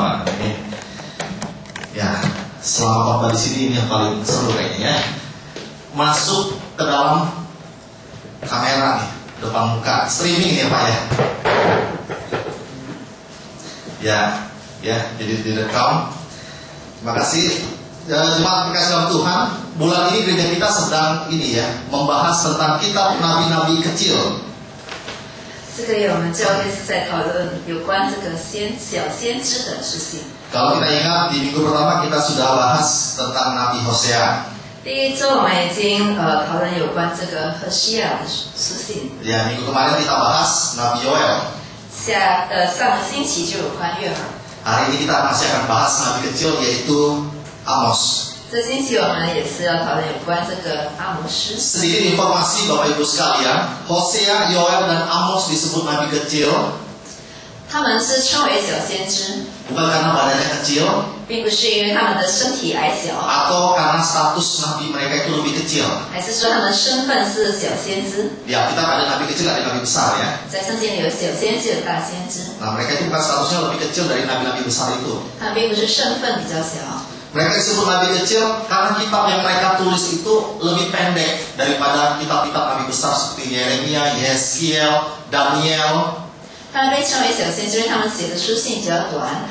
Pak. Ini ya, selama khotbah di sini ini yang paling seru kayaknya ya. Masuk ke dalam kamera nih, depan muka, streaming ya Pak ya. Ya, jadi direkam. Terima kasih. Jemaat kasih dalam Tuhan, bulan ini gereja kita sedang ini ya, membahas tentang kitab nabi-nabi kecil. 这个月我们教会是在讨论有关这个小先知的事情。 Kalau kita ingat di minggu pertama kita sudah bahas tentang Nabi Hosea. 第一周我们已经讨论有关这个何西亚的书信。 Ya, minggu kemarin kita bahas Nabi Yoel. 上个星期就有关约珥。 Hari ini kita masih akan bahas nabi kecil yaitu Amos. 这星期我们也是要讨论有关这个阿摩斯。 Sedikit informasi Bapak Ibu sekalian, Hosea, Yoel dan Amos disebut nabi kecil. 他们是称为小先知， Bukan karena badannya kecil 并不是因为他们的身体矮小， atau karena status nabi mereka itu lebih kecil. 还是说他们身份是小先知。 Ya, kita ada nabi kecil, ada nabi besar ya. 在圣经里有小先知，有大先知， Nah, mereka itu bukan statusnya lebih kecil dari nabi-nabi besar itu. 他们并不是身份比较小。 Mereka disebut nabi kecil karena kitab yang mereka tulis itu lebih pendek daripada kitab-kitab nabi besar seperti Yeremia, Yeskiel, Daniel. 他们被称为小先知，因为他们写的书信比较短，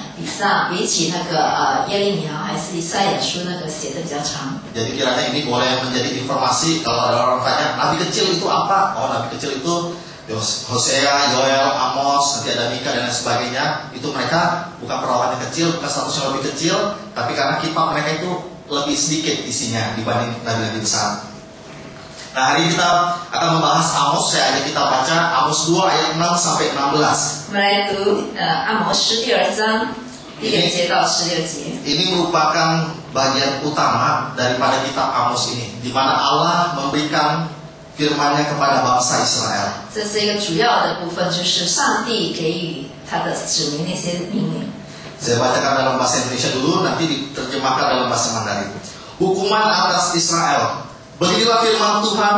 比起那个耶利米还是以赛亚书那个写的比较长。 Jadi kiranya ini boleh menjadi informasi kalau ada orang tanya nabi kecil itu apa? Oh, nabi kecil itu Hosea, Yoel, Amos, nanti ada Mika dan lain sebagainya. Itu mereka bukan perawannya kecil, bukan statusnya lebih kecil, tapi karena kitab mereka itu lebih sedikit isinya dibanding nabi-nabi besar. Nah, hari ini kita akan membahas Amos. Ya, kita baca Amos 2 ayat 6 sampai 16. 我们来读阿摩斯第2章1节到16节。 Ini merupakan bagian utama daripada kitab Amos ini, di mana Allah memberikan firman-Nya kepada bangsa Israel. 这是一个主要的部分，就是上帝给予他的子民那些命令。 Saya bacakan dalam bahasa Indonesia dulu, nanti diterjemahkan dalam bahasa Mandarin. Hukuman atas Israel. Beginilah firman Tuhan,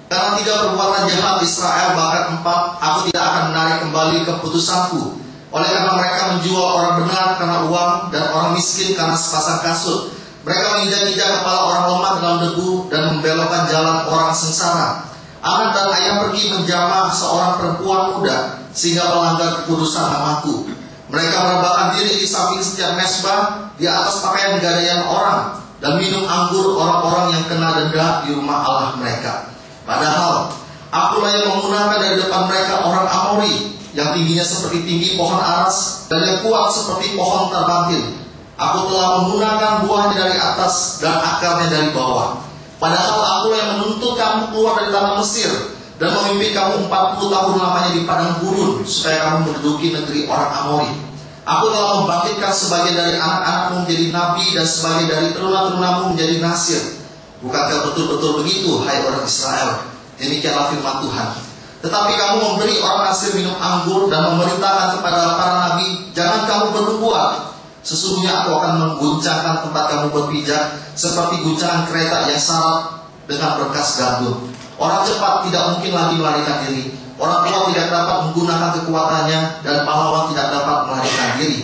karena 3 perbuatan jahat Israel, bahkan 4, aku tidak akan menarik kembali keputusanku. Oleh karena mereka menjual orang benar karena uang, dan orang miskin karena sepasang kasut. Mereka menginjak-injak kepala orang lemah dalam debu, dan membelokkan jalan orang sengsara. Anak dan ayah pergi menjamah seorang perempuan muda, sehingga melanggar kekudusan namaku. Mereka merebahkan diri di samping setiap mesbah, di atas pakaian gadaian orang, dan minum anggur orang-orang yang kena denda di rumah Allah mereka. Padahal akulah yang menggunakan dari depan mereka orang Amori, yang tingginya seperti tinggi pohon aras, dan yang kuat seperti pohon terbantil. Aku telah menggunakan buahnya dari atas dan akarnya dari bawah. Padahal akulah yang menuntut kamu keluar dari tanah Mesir, dan memimpin kamu 40 tahun lamanya di padang gurun, supaya kamu menduduki negeri orang Amori. Aku telah membangkitkan sebagian dari anak-anakmu menjadi nabi, dan sebagian dari teruna-terunamu menjadi nasir. Bukankah betul-betul begitu, hai orang Israel? Demikianlah firman Tuhan. Tetapi kamu memberi orang nasir minum anggur, dan memerintahkan kepada para nabi, jangan kamu berbuat. Sesungguhnya aku akan mengguncangkan tempat kamu berpijak, seperti guncangan kereta yang syarat dengan berkas gandum. Orang cepat tidak mungkin lagi melarikan diri. Orang tua tidak dapat menggunakan kekuatannya, dan pahlawan tidak dapat melarikan diri.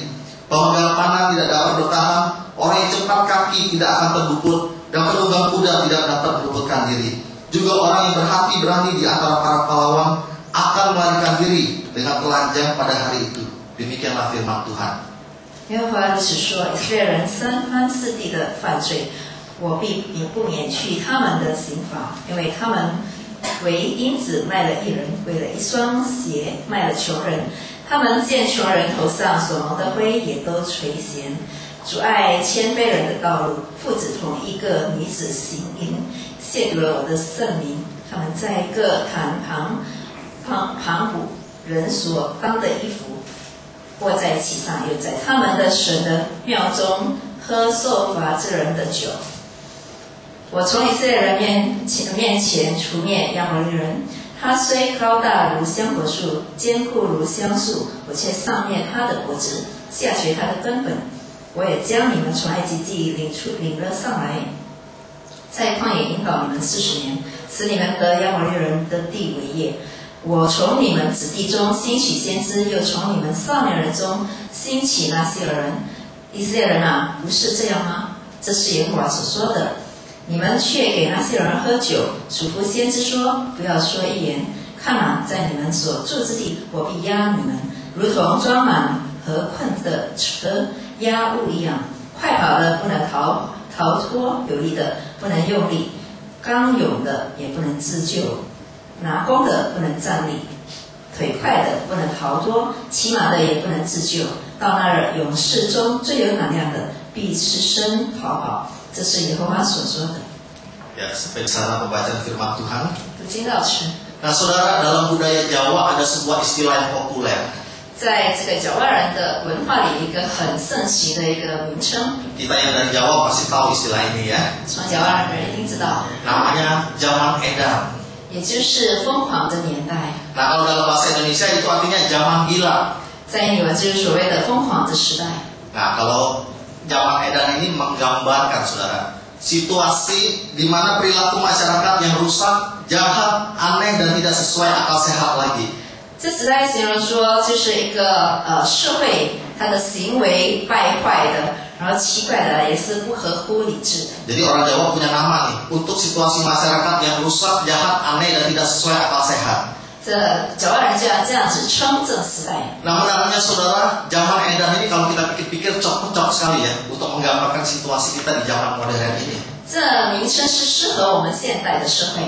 Pemenggal panah tidak dapat bertahan, orang yang cepat kaki tidak akan terluput, dan penunggang kuda tidak dapat meluputkan diri. Juga orang yang berhati berani di antara para pahlawan akan melarikan diri dengan telanjang pada hari itu. Demikianlah firman Tuhan. 耶和华如此说：以色列人三番四地的犯罪，我必不免去他们的刑罚，因为他们为因子卖了一人，为了一双鞋卖了穷人。他们见穷人头上所蒙的灰，也都垂涎。阻碍谦卑人的道路，父子同一个女子行淫，亵渎了我的圣名。他们在各坛旁补人所当的衣服，卧在其上，又在他们的神的庙中喝受罚之人的酒。我从以色列人面前除灭亚摩利人，他虽高大如香柏树，坚固如橡树，我却上灭他的脖子，下绝他的根本。我也将你们从埃及地领了上来，在旷野引导你们40年，使你们得亚摩利人的地为业。我从你们子弟中兴起先知，又从你们少年人中兴起拿西尔人。以色列人啊，不是这样吗？这是耶和华所说的。你们却给那些人喝酒，嘱咐先知说，不要说一言。看啊，在你们所住之地，我必压你们，如同装满和困的车压物一样。快跑的不能逃脱，有力的不能用力，刚勇的也不能自救，拿弓的不能站立，腿快的不能逃脱，骑马的也不能自救。到那日，勇士中最有胆量的必失身逃跑。这是耶和华所说的。 Ya, sampai di sana pembacaan firman Tuhan. 读经到此。 Nah, saudara, dalam budaya Jawa ada sebuah istilah yang populer. 在这个角外人的文化里，一个很盛行的一个名称， Kita yang dari Jawa pasti tahu istilah ini ya. 从角外人一定知道， Namanya zaman edan. 也就是疯狂的年代。 Nah, kalau dalam bahasa Indonesia itu artinya zaman gila. 在英文就是所谓的疯狂的时代。 Nah, kalau zaman edan ini menggambarkan, saudara, situasi di mana perilaku masyarakat yang rusak, jahat, aneh dan tidak sesuai akal sehat lagi. 这时代形容说，就是一个社会，它的行为败坏的，然后奇怪的，也是不合乎理智的。 Jadi orang Jawa punya nama nih untuk situasi masyarakat yang rusak, jahat, aneh dan tidak sesuai akal sehat. 这角外人就要这样子称这个时代。 Nah, menariknya saudara, zaman edan ini kalau kita pikir-pikir cocok sekali ya untuk menggambarkan situasi kita di zaman modern ini. 这名称是适合我们现代的社会。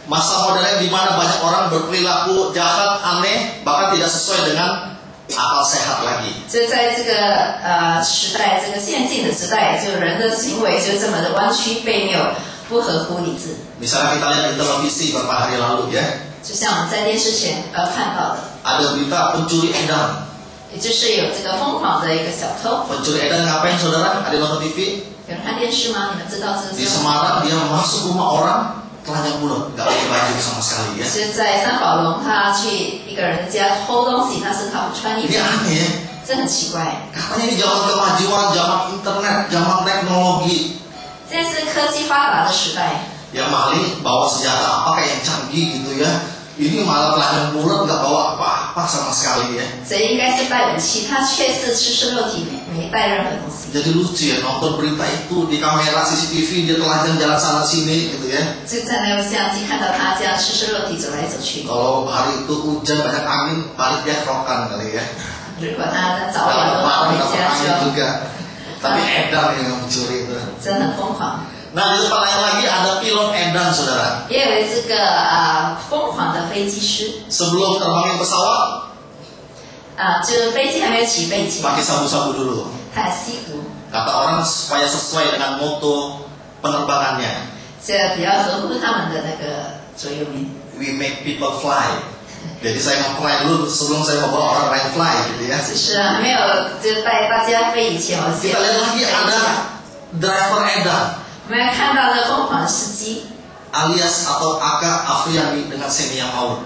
Masa modern di mana banyak orang berperilaku jahat, aneh, bahkan tidak sesuai dengan akal sehat lagi. 就在这个时代，这个现今的时代，就人的行为就这么的弯曲悖谬，不合乎理智。 Misalnya kita lihat di televisi beberapa hari lalu ya, 就像我们在电视前看到的， ada berita pencuri edan. 也就是有这个疯狂的一个小偷。 Pencuri edan ngapain saudara? Ada nonton TV? 有人看电视吗？你们知道这个 Di 事吗？ Semarang dia masuk rumah orang, telanjang bulat, nggak pakai baju sama sekali ya. 是在三宝龙，他去一个人家偷东西，但是他不穿衣服 Ini，aneh ya. 这很奇怪。 Katanya ini zaman kemajuan, zaman internet, zaman teknologi. 现在是科技发达的时代， Yang maling bawa senjata apa kayak yang canggih gitu ya. Ini malah telanjang bulat, nggak bawa apa-apa sama sekali ya. 谁应该是带武器？他却是吃吃肉体，没带任何东西。 Jadi lucu ya nonton berita itu di kamera CCTV dia telanjang jalan sana sini gitu ya. 就站在相机看到他这样吃吃肉体走来走去。 Kalau hari itu hujan banyak angin, balik dia kerokan kali ya. 如果他早晚的话 Malam 回 dapat 家 angin 就 juga. Tapi edan yang mencuri itu. 真的很疯狂。 Nah di depan lain lagi ada pilot edan saudara. 也有这个疯狂的飞机师 Sebelum terbangin pesawat 就是飞机还没有起飞前， pakai sabu-sabu dulu. 他还吸毒， Kata orang supaya sesuai dengan moto penerbangannya. 这比较合乎他们的那个座右铭。 We make people fly. Jadi saya nge-fly dulu sebelum saya mau bawa orang lain fly gitu ya. 就是还没有就带大家飞以前，我先 Kita lihat lagi ada driver edan 我们要看到那疯狂的司机， alias atau Aka Afriani dengan Xenia Maur.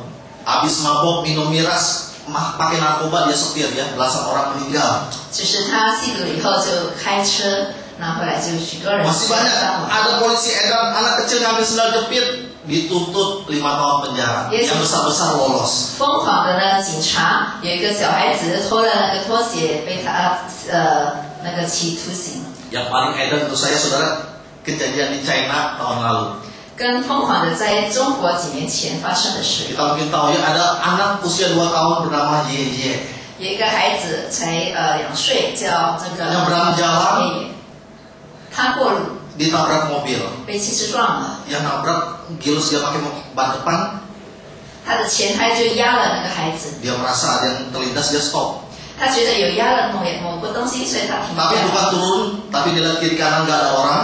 Habis mabok minum miras, pakai narkoba dia setir ya, belasan orang meninggal. 就是他吸毒以后就开车拿回来，就许多人 Masih banyak 伤亡。 ada polisi edan, anak kecil ngambil sendal jepit dituntut 5 tahun penjara. Yes. Yang besar-besar lolos. 疯狂的呢，警察有一个小孩子偷了那个拖鞋，被他那个起徒刑。 Yang paling edan menurut saya saudara kejadian di China tahun lalu. 更疯狂的在中国几年前发生的事， Kita mungkin tahu ya ada anak usia 2 tahun bernama Ye. 有一个孩子才2岁，叫这个 Yang berang jalan 爷爷，他过路 ditabrak mobil. 被汽车撞了， Yang nabrak gilus dia pakai ban depan, 他的前胎就压了那个孩子， dia merasa ada yang terlintas dia stop. 他觉得有压了某个东西，所以他停 Tapi 下 bukan 来。 turun, tapi dia lihat kiri kanan nggak ada orang,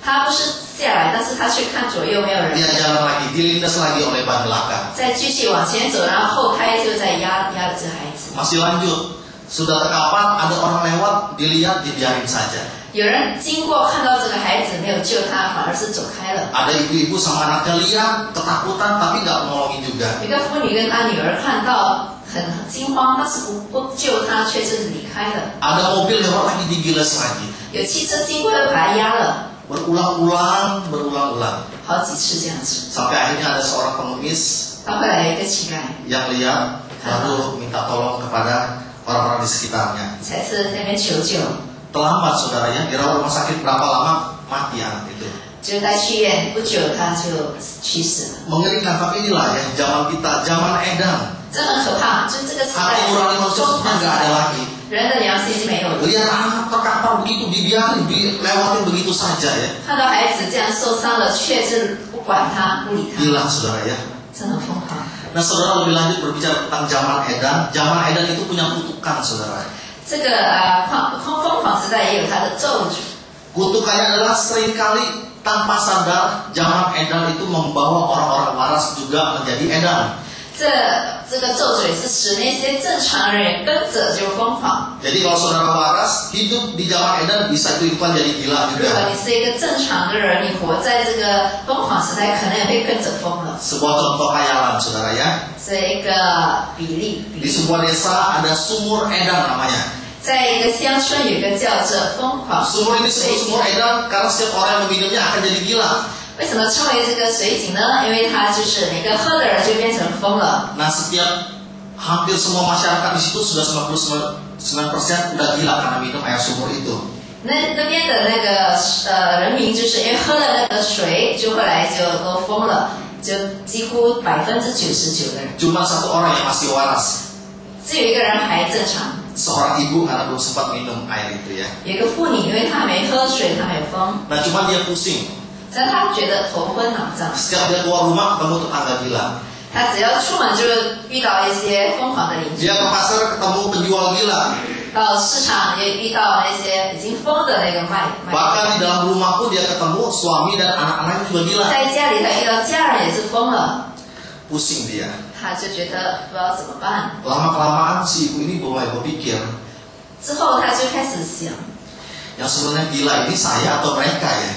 他不是下来，但是他去看左右没有人， dia jalan lagi, dilindas lagi oleh ban belakang. 再继续往前走，然后后胎就在压了这孩子。 Masih lanjut, sudah terkapar, ada orang lewat, dilihat, dibiarin saja. 有人经过看到这个孩子没有救他，反而是走开了。 Ada ibu-ibu sama anaknya lihat, ketakutan, tapi nggak nolongin juga. 一个妇女跟她女儿看到很惊慌，但是不救她，却是离开了。 Ada mobil lewat lagi, digilas lagi. 有汽车经过又把她压了， Berulang-ulang. 好几次这样子。 Sampai akhirnya ada seorang pengemis 到后来有一个乞丐， yang lihat, lalu minta tolong kepada orang-orang di sekitarnya. 才是那边求救。 Terlambat saudara ya, dirawat rumah sakit berapa lama mati anak itu. 就带去院不久他就去世了。 Mengerikan, tapi inilah ya zaman kita, zaman edan. 这很可怕，就这个时代 Hati nurani manusia sudah nggak ada lagi. 人的良心是没有的。 Lihat anak terkapar begitu, dibiarin, dilewatin begitu saja ya. 看到孩子这样受伤了，却是不管他，不理他， Gila saudara ya. 真的疯狂。 Nah saudara lebih lanjut berbicara tentang zaman edan. Zaman edan itu punya kutukan saudara. 这个疯狂时代也有它的咒诅。 Kutukannya adalah seringkali tanpa sadar zaman edan itu membawa orang-orang waras juga menjadi edan. 这个咒诅也是使那些正常人跟着就疯狂。 Jadi kalau saudara waras hidup di zaman edan bisa ikutan jadi gila 如果 juga. 你是一个正常的人，你活在这个疯狂时代，可能也会跟着疯了。 Sebuah contoh khayalan saudara ya. 这一个比例。 Di sebuah desa ada sumur edan namanya. 在一个乡村有一个叫做疯狂 Sumur ini disebut sumur edan karena setiap orang yang meminumnya akan jadi gila. 为什么称为这个水井呢？因为它就是每个喝的人就变成疯了。 Nah setiap hampir semua masyarakat di situ sudah 99% udah gila karena minum air sumur itu. 那边的那个人民就是因为喝了那个水，就后来就都疯了，就几乎99%的人， Cuma satu orang yang masih waras. 只有一个人还正常。 Seorang ibu karena belum sempat minum air itu ya. 有一个妇女，因为她没喝水，她没有疯， Nah cuma dia pusing. 但她觉得头昏脑胀。 Setiap dia keluar rumah ketemu tetangga gila. 她只要出门就遇到一些疯狂的邻居， Dia ke pasar ketemu penjual gila. 到市场也遇到那些已经疯的那个卖。 Bahkan di dalam rumah pun dia ketemu suami dan anak-anaknya juga gila. 在家里头遇到家人也是疯了， Pusing dia. 他就觉得不知道怎么办。 Lama-kelamaan si ibu ini mulai berpikir, 之后他就开始想， yang sebenarnya gila ini saya atau mereka ya?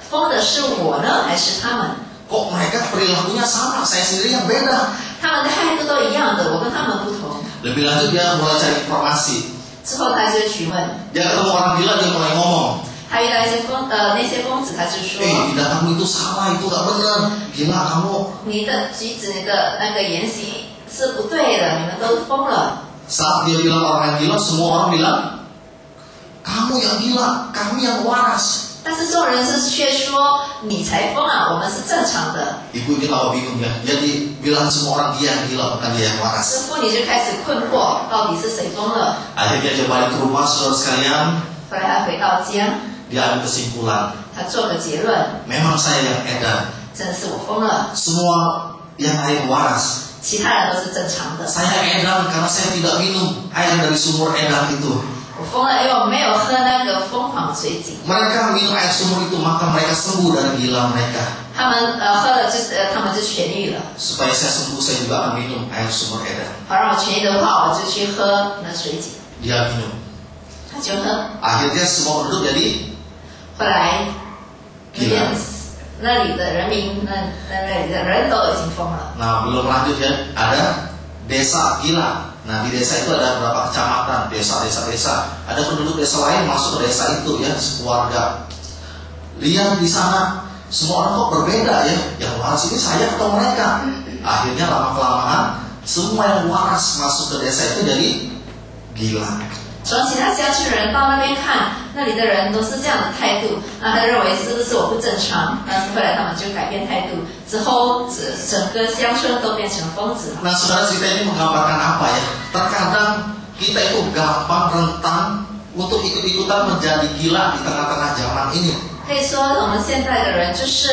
疯的是我呢，还是他们？ Kok mereka perilakunya sama, saya sendiri yang beda. 他们的态度都一样的，我跟他们不同。 Lebih lanjut dia mulai cari informasi. 之后他就询问， Dia ketemu orang gila, dia mulai ngomong, 他遇到一些那些公子，他就说， tidak kamu itu salah, itu gak benar. Gila kamu. 你的举止、你的那个言行是不对的，你们都疯了。 Saat dia bilang orang yang gila, semua orang bilang, kamu yang gila, kami yang waras. 但是众人是却说你才疯啊，我们是正常的。 Ibu ini lama bingung ya, jadi bilang semua orang dia yang gila, bukan dia yang waras. 这妇女就开始困惑，到底是谁疯了？ Akhirnya dia balik ke rumah, saudara sekalian, 后来他回到家， dia ambil kesimpulan, 他做个结论， memang saya yang edan, 真的是我疯了， semua yang lain waras. 其他人都是正常的。 Saya edan karena saya tidak minum air dari sumur edan itu. 我疯了，因为我没有喝那个疯狂水井。 Mereka minum air sumur itu, maka mereka sembuh dari gila mereka. 他们喝了他们就痊愈了。 Supaya saya sembuh, saya juga akan minum air sumur edan. 好，让我痊愈的话，我就去喝那水井。 Dia minum. 他就喝， Akhirnya semua penduduk jadi 后来那里的人民，那里的人都已经疯了。 Nah, belum lanjut ya, ada desa gila. Nah, di desa itu ada beberapa kecamatan, desa. Ada penduduk desa lain masuk ke desa itu ya, sekeluarga. Lihat di sana, semua orang kok berbeda ya. Yang waras ini saya atau mereka? Akhirnya lama-kelamaan, semua yang waras masuk ke desa itu jadi gila. 从其他乡村人到那边看，那里的人都是这样的态度，那他认为是不是我不正常？但是后来他们就改变态度，之后整个乡村都变成疯子了。 Nah, saudara cerita ini menggambarkan apa ya? Terkadang kita itu gampang rentan untuk ikut-ikutan menjadi gila di tengah-tengah zaman ini. 可以说，我们现在的人就是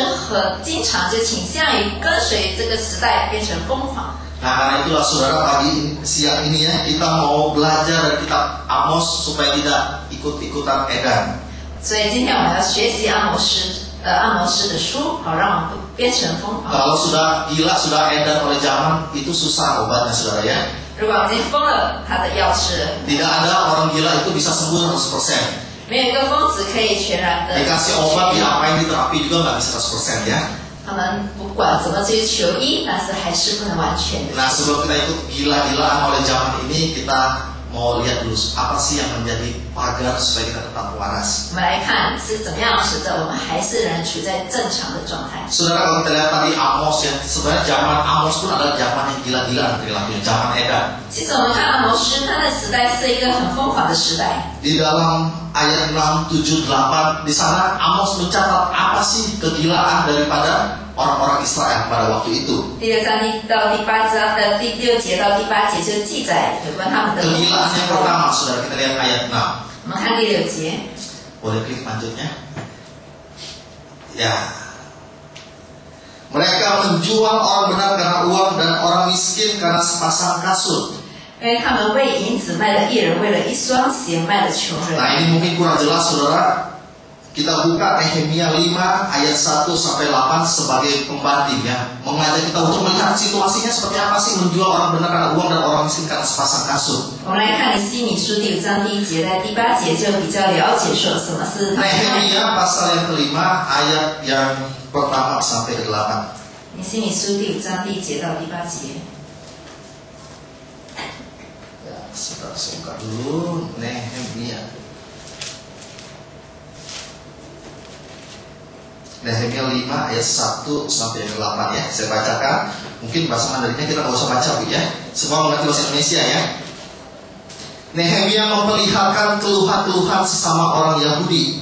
经常就倾向于跟随这个时代变成疯狂。 Nah, karena itulah saudara pagi siang ini ya, kita mau belajar dari kitab Amos supaya tidak ikut-ikutan edan. 所以今天我们要学习阿摩斯的书，好让我们不变成疯狂。 Kalau sudah gila, sudah edan oleh zaman, itu susah obatnya saudara ya. 如果我们已经疯了，他的药是 Tidak ada orang gila itu bisa sembuh 100%. 没有一个疯子可以全然的。 Dikasih obat, diapain, diterapi juga nggak bisa 100% ya. 他们不管怎么去求医，但是还是不能完全的。 Nah, sebelum kita ikut gila-gilaan oleh zaman ini, kita mau lihat dulu apa sih yang menjadi pagar supaya kita tetap waras. 我们来看是怎么样使得我们还是仍处在正常的状态。 Saudara, kalau kita lihat tadi Amos ya, sebenarnya zaman Amos pun adalah zaman yang gila-gilaan perilakunya, zaman edan. 其实我们看阿摩斯，他的时代是一个很疯狂的时代。 Di dalam ayat 6, 7, 8 di sana Amos mencatat apa sih kegilaan daripada orang-orang Israel pada waktu itu. 第6章到第8章的第6节到第8节就记载有关他们的疯狂 Kegilaan 行 yang 为。 pertama, saudara, kita lihat ayat 6. 我们看第6节， Boleh klik lanjutnya. Ya. Mereka menjual orang benar karena uang dan orang miskin karena sepasang kasut. 因为他们为银子卖了义人，为了一双鞋卖了穷人。 Nah, ini mungkin kurang jelas, saudara. Kita buka Nehemia 5 ayat 1 sampai 8 sebagai pembanding ya, mengajak kita untuk melihat situasinya seperti apa sih menjual orang benar karena uang dan orang miskin karena sepasang kasut. 我们来看尼希米书第5章第1节，在第8节就比较了解说什么是他们卖。 Nehemia pasal yang kelima ayat yang pertama sampai ke 8. 尼希米书第5章第1节到第8节。 Ya, saudara saya buka dulu Nehemia. Nehemia 5 ayat 1 sampai 8 ya. Saya bacakan. Mungkin bahasa Mandarinnya kita nggak usah baca ya. Semua mengerti bahasa Indonesia ya. Nehemia memperlihatkan keluhan-keluhan sesama orang Yahudi.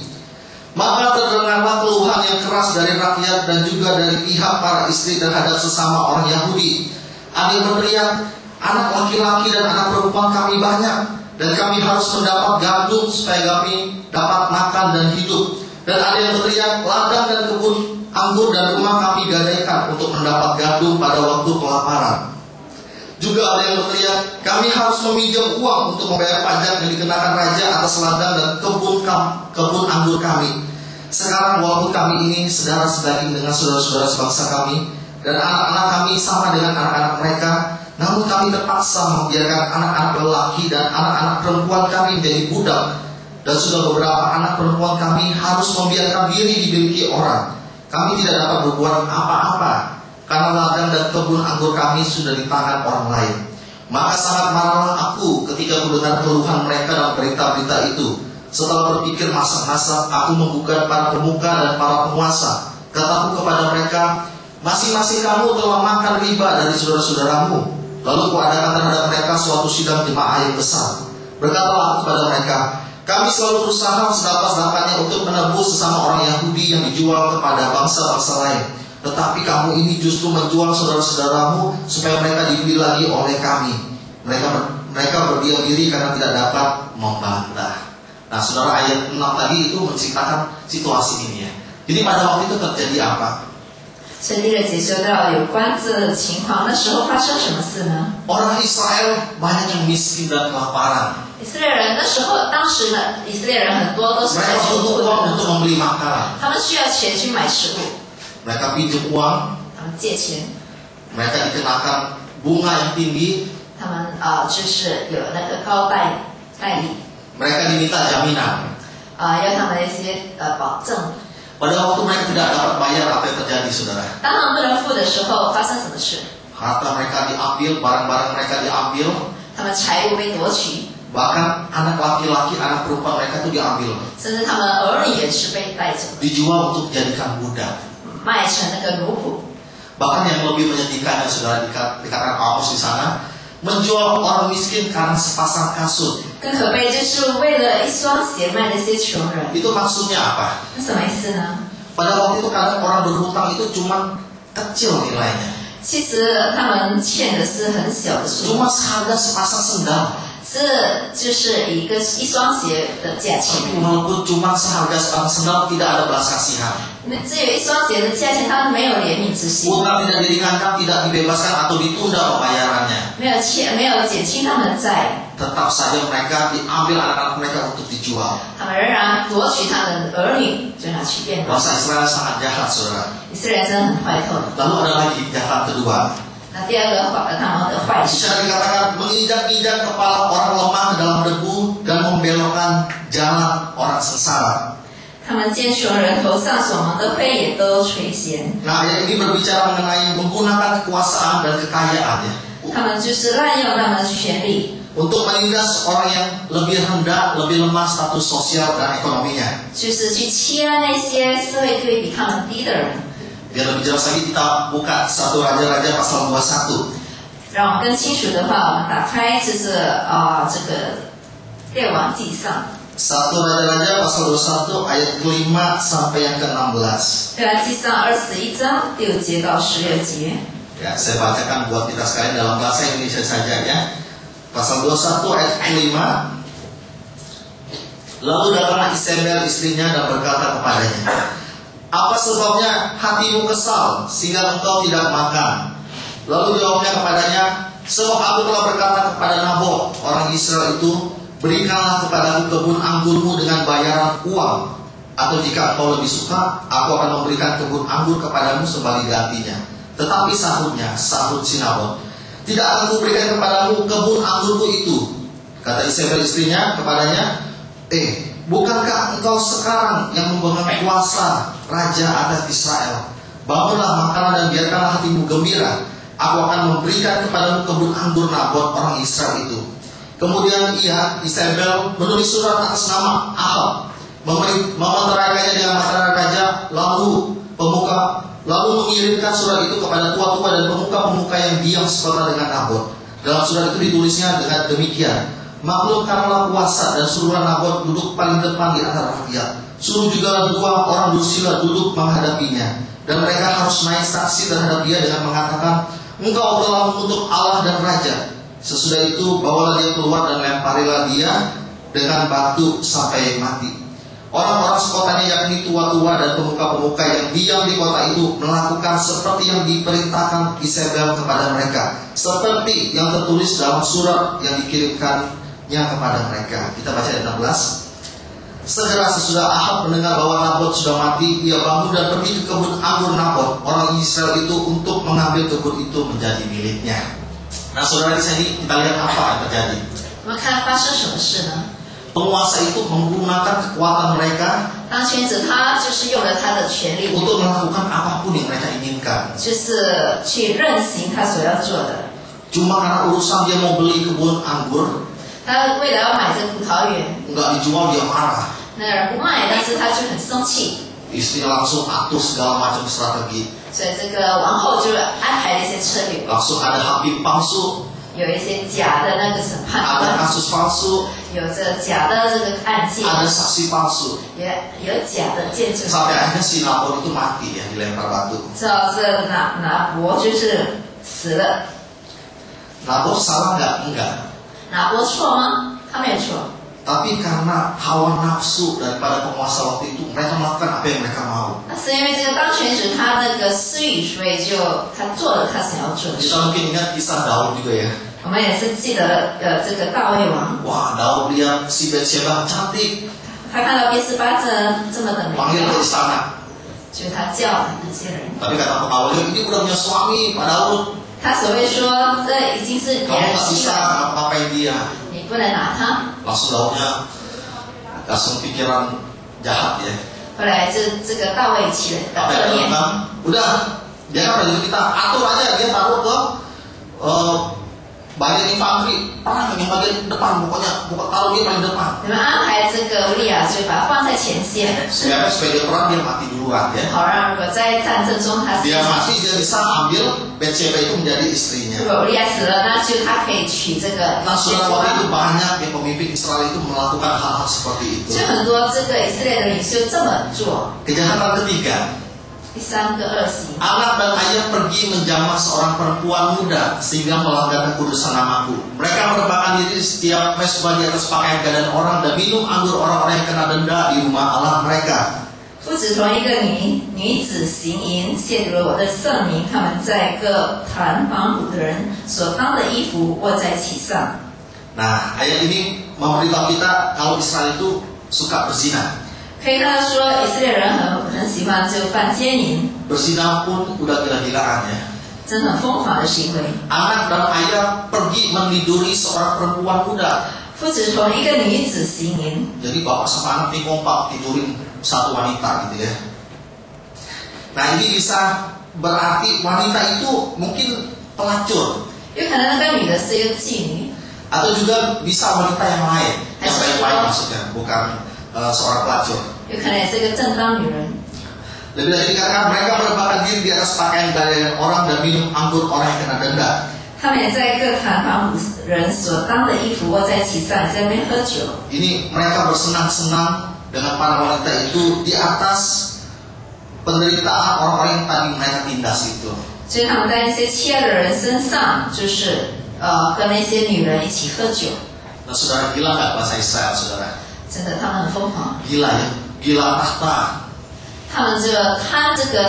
Maka terdengarlah keluhan yang keras dari rakyat dan juga dari pihak para istri terhadap sesama orang Yahudi. Ada yang berteriak, anak laki-laki dan anak perempuan kami banyak, dan kami harus mendapat gandum supaya kami dapat makan dan hidup. Dan ada yang berteriak, ladang dan kebun anggur dan rumah kami gadaikan untuk mendapat gandum pada waktu kelaparan. Juga ada yang berteriak, kami harus meminjam uang untuk membayar pajak yang dikenakan raja atas ladang dan kebun anggur kami. Sekarang walaupun kami ini saudara sedaging dengan saudara-saudara sebangsa kami, dan anak-anak kami sama dengan anak-anak mereka, namun kami terpaksa membiarkan anak-anak lelaki dan anak-anak perempuan kami menjadi budak. Dan sudah beberapa anak perempuan kami harus membiarkan diri dimiliki orang. Kami tidak dapat berbuat apa-apa, karena ladang dan kebun anggur kami sudah di tangan orang lain. Maka sangat marahlah aku ketika mendengar keluhan mereka dalam berita-berita itu. Setelah berpikir masak-masak, aku membuka para pemuka dan para penguasa. Kataku kepada mereka, masing-masing kamu telah makan riba dari saudara-saudaramu. Lalu kuadakan terhadap mereka suatu sidang jemaah yang besar. Berkatalah kepada mereka, kami selalu berusaha sedapat-dapatnya untuk menebus sesama orang Yahudi yang dijual kepada bangsa-bangsa lain. Tetapi kamu ini justru menjual saudara-saudaramu supaya mereka dibeli lagi oleh kami. Mereka berdiam diri karena tidak dapat membantah. Nah, saudara, ayat 6 tadi itu menceritakan situasi ini ya. Jadi pada waktu itu terjadi apa? 所以第6节说到有关这情况，那时候发生什么事呢？ Orang Israel banyak yang miskin dan kelaparan. 以色列人那时候，当时呢，以色列人很多都是在 Mereka 穷 butuh 苦 uang 的， untuk membeli makanan. 他们需要钱去买食物， Mereka pinjam uang, 他们借钱， mereka dikenakan bunga yang tinggi, 他们就是有那个高贷利， mereka diminta jaminan. 要他们一些保证。 Pada waktu mereka tidak dapat bayar, apa yang terjadi, saudara? 当他们不能付的时候，发生什么事？ Harta mereka diambil, barang-barang mereka diambil, 他们财物被夺取， bahkan anak laki-laki, anak perempuan mereka itu diambil, 甚至他们儿女也是被带走， dijual untuk dijadikan budak. 卖成那个奴仆。 Bahkan yang lebih menyedihkan yang saudara dikatakan Amos di sana, menjual orang miskin karena sepasang kasut. 更可悲就是为了一双鞋卖那些穷人， Itu maksudnya apa? 那什么意思呢？ Pada waktu itu kadang orang berhutang itu cuma kecil nilainya, 其实他们欠的是很小的数 cuma 目， seharga sepasang sendal. 这就是一双鞋的价钱。 Tapi walaupun cuma seharga sepasang sendal, tidak ada belas kasihan. 那只有一双鞋的价钱，他们没有怜悯之心， Utang tidak diringankan, tidak dibebaskan atau ditunda pembayarannya. 没有减轻他们的债， Tetap saja mereka diambil anak-anak mereka untuk dijual. 他们仍然夺取他们的儿女，就拿去变卖。 Bangsa Israel sangat jahat, saudara. 以色列人真的很坏透了。 Lalu ada lagi kejahatan kedua. 那第二个他们的坏事， Bisa dikatakan menginjak-injak kepala orang lemah ke dalam debu dan membelokkan jalan orang sengsara. 他们见穷人头上所蒙的灰也都垂涎， Nah, ayat ini berbicara mengenai menggunakan kekuasaan dan kekayaan ya. 他们就是滥用他们的权利， untuk menindas orang yang lebih rendah, lebih lemah status sosial dan ekonominya. 就是去欺压那些社会地位比他们低的人。 Biar lebih jelas lagi kita buka 1 Raja-Raja pasal 21. 让我们更清楚的话，我们打开就是这个列王纪上。 1 Raja-Raja pasal 21 ayat ke-5 sampai yang ke-16. 列王纪上21章6节到16节。 Ya, saya bacakan buat kita sekalian dalam bahasa Indonesia saja ya. Pasal 21 ayat ke-5. Lalu datanglah Isabel istrinya dan berkata kepadanya, apa sebabnya hatimu kesal sehingga engkau tidak makan? Lalu jawabnya kepadanya, sebab aku telah berkata kepada Nabot orang Israel itu, berikanlah kepadaku kebun anggurmu dengan bayaran uang, atau jika engkau lebih suka, aku akan memberikan kebun anggur kepadamu sebagai gantinya. Tetapi sahut si Nabot, tidak akan kuberikan kepadamu kebun anggurku itu. Kata Isabel istrinya kepadanya, bukankah engkau sekarang yang memegang kuasa raja atas Israel? Bangunlah, makanlah dan biarkanlah hatimu gembira. Aku akan memberikan kepadamu kebun anggur Nabot orang Israel itu. Kemudian Isabel menulis surat atas nama Ahab, memeteraikannya dengan makanan raja, lalu mengirimkan surat itu kepada tua-tua dan pemuka-pemuka yang diam sekota dengan Nabot. Dalam surat itu ditulisnya dengan demikian, maklumkanlah puasa dan suruhlah Nabot duduk paling depan di antara rakyat. Suruh juga 2 orang dursila duduk menghadapinya, dan mereka harus naik saksi terhadap dia dengan mengatakan, engkau telah mengutuk Allah dan raja. Sesudah itu bawalah dia keluar dan lemparilah dia dengan batu sampai mati. Orang-orang sekotanya yakni tua-tua dan pemuka-pemuka yang diam di kota itu melakukan seperti yang diperintahkan Isabel kepada mereka, seperti yang tertulis dalam surat yang dikirimkannya kepada mereka. Kita baca ayat 16. Segera sesudah Ahab mendengar bahwa Nabot sudah mati, ia bangun dan pergi ke kebun anggur Nabot orang Israel itu untuk mengambil kebun itu menjadi miliknya. Nah, saudara, di sini kita lihat apa yang terjadi. 我们看发生什么事呢？ Penguasa itu menggunakan kekuatan mereka 当权者他就是用了他的权力， untuk melakukan apapun yang mereka inginkan. 就是去任行他所要做的。 Cuma karena urusan dia mau beli kebun anggur, 他为了要买这葡萄园， nggak dijual dia marah. 那人不卖，但是他就很生气， Istrinya langsung atur segala macam strategi. 所以这个王后就安排了一些策略， Langsung ada habib palsu, 有一些假的那个审判 ada 官， kasus palsu, 有这假的这个案件， ada saksi palsu. 也有假的见证。 Sampai akhirnya si Nabot itu mati ya, dilempar batu. 知道这拿伯就是死了， Nabot salah nggak? Enggak. 拿伯错吗？他没有错， Tapi karena hawa nafsu daripada penguasa waktu itu, mereka melakukan apa yang mereka mau. 那是因为这个当权者他那个私欲，所以他做了他想要做的事。 Kita mungkin ingat kisah Daud juga ya. 我们也是记得这个大卫王， Wah, Daud lihat si Batsheba cantik, 他看到别斯巴这么的美 panggil ke 妙， istana. 就他叫那些人， Tapi kata pegawainya, ini udah punya suami, Pak Daud. 他所谓说这已经是别 Kamu 人 nggak 妻 bisa 了， ngapain dia. 你不能拿他。 Langsung Daudnya langsung pikiran jahat ya. 后来这个大卫起了 Apa 恶 yang 念， dilakukan? Udah, dia kan prajurit kita atur aja, dia taruh ke bagian infanteri, perang yang bagian depan, pokoknya taruh dia paling depan. 你们安排这个乌利亚就把他放在前线， Supaya dia perang dia mati duluan ya. 好让如果在战争中他死 Dia mati dia bisa ambil Batsheba itu menjadi istrinya. 如果乌利亚死了，那就他可以娶这个 Nah, 别斯 saudara, waktu 巴 itu banyak ya pemimpin Israel itu melakukan hal-hal seperti itu. 就很多这个以色列的领袖这么做。 Kejahatan ketiga, 第三个恶行， anak dan ayah pergi menjamah seorang perempuan muda sehingga melanggar kekudusan namaku. Mereka merebahkan diri di setiap mesbah di atas pakaian keadaan orang dan minum anggur orang-orang yang kena denda di rumah Allah mereka. 不止同一个女子行淫，亵渎了我的圣名，他们在各坛房补的人所当的衣服握在其上。 Nah, ayat ini memberitahu kita kalau Israel itu suka berzina. 可以看到说，以色列人很喜欢就犯奸淫， Berzina pun udah gila-gilaan ya. 真的很疯狂的行为。 Anak dan ayah pergi meniduri seorang perempuan muda. 不止同一个女子行淫， Jadi bapak sama anak ini kompak tidurin satu wanita gitu ya. Nah, ini bisa berarti wanita itu mungkin pelacur 有可能那个女的是一个妓女， Atau juga bisa wanita yang lain, yang baik-baik maksudnya, bukan seorang pelacur. 有可能也是个正当女人。 Lebih lanjut dikatakan mereka merebahkan diri di atas pakaian galian orang dan minum anggur orang yang kena denda. 他们也在各堂房人所当的衣服窝在其上，在那边喝酒。 Ini mereka bersenang-senang dengan para wanita itu di atas penderitaan orang-orang yang tadi mereka tindas itu. 所以他们在那些欺压的人身上，就是跟那些女人一起喝酒。 Nah, saudara, gila nggak bahasa Israel, saudara? 真的，他们很疯狂。 Gila ya, gila tahta, 他们这个贪这个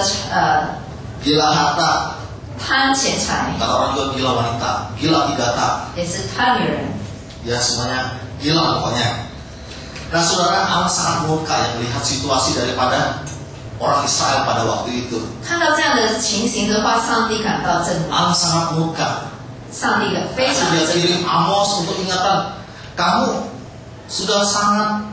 gila harta. 贪钱财， Kata orang juga gila wanita, gila igata. 也是贪女人。 Ya semuanya gila pokoknya. Nah, saudara, Allah sangat murka yang melihat situasi daripada orang Israel pada waktu itu. 看到这样的情形的话，上帝感到震怒， Allah sangat murka. 上帝非常 Dia 震怒。 kirim Amos untuk ingatan, kamu sudah sangat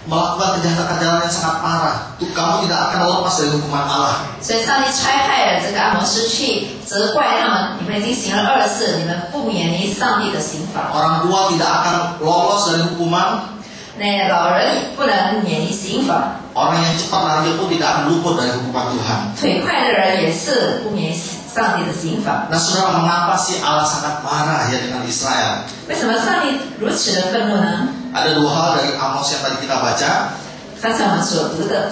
melakukan kejahatan-kejahatan yang sangat parah. Tuh, kamu tidak akan lepas dari hukuman Allah. 所以上帝差派了这个阿摩斯去责怪他们，你们已经行了恶事，你们不免离上帝的刑罚。 Orang tua tidak akan lolos dari hukuman. 那老人不能免离刑罚， Orang yang cepat lari pun tidak akan luput dari hukuman Tuhan. 腿快的人也是不免上帝的刑罚。 Nah, saudara, mengapa sih Allah sangat marah ya dengan Israel? 为什么上帝如此的愤怒呢？ Ada dua hal dari Amos yang tadi kita baca. 刚才我们所读的，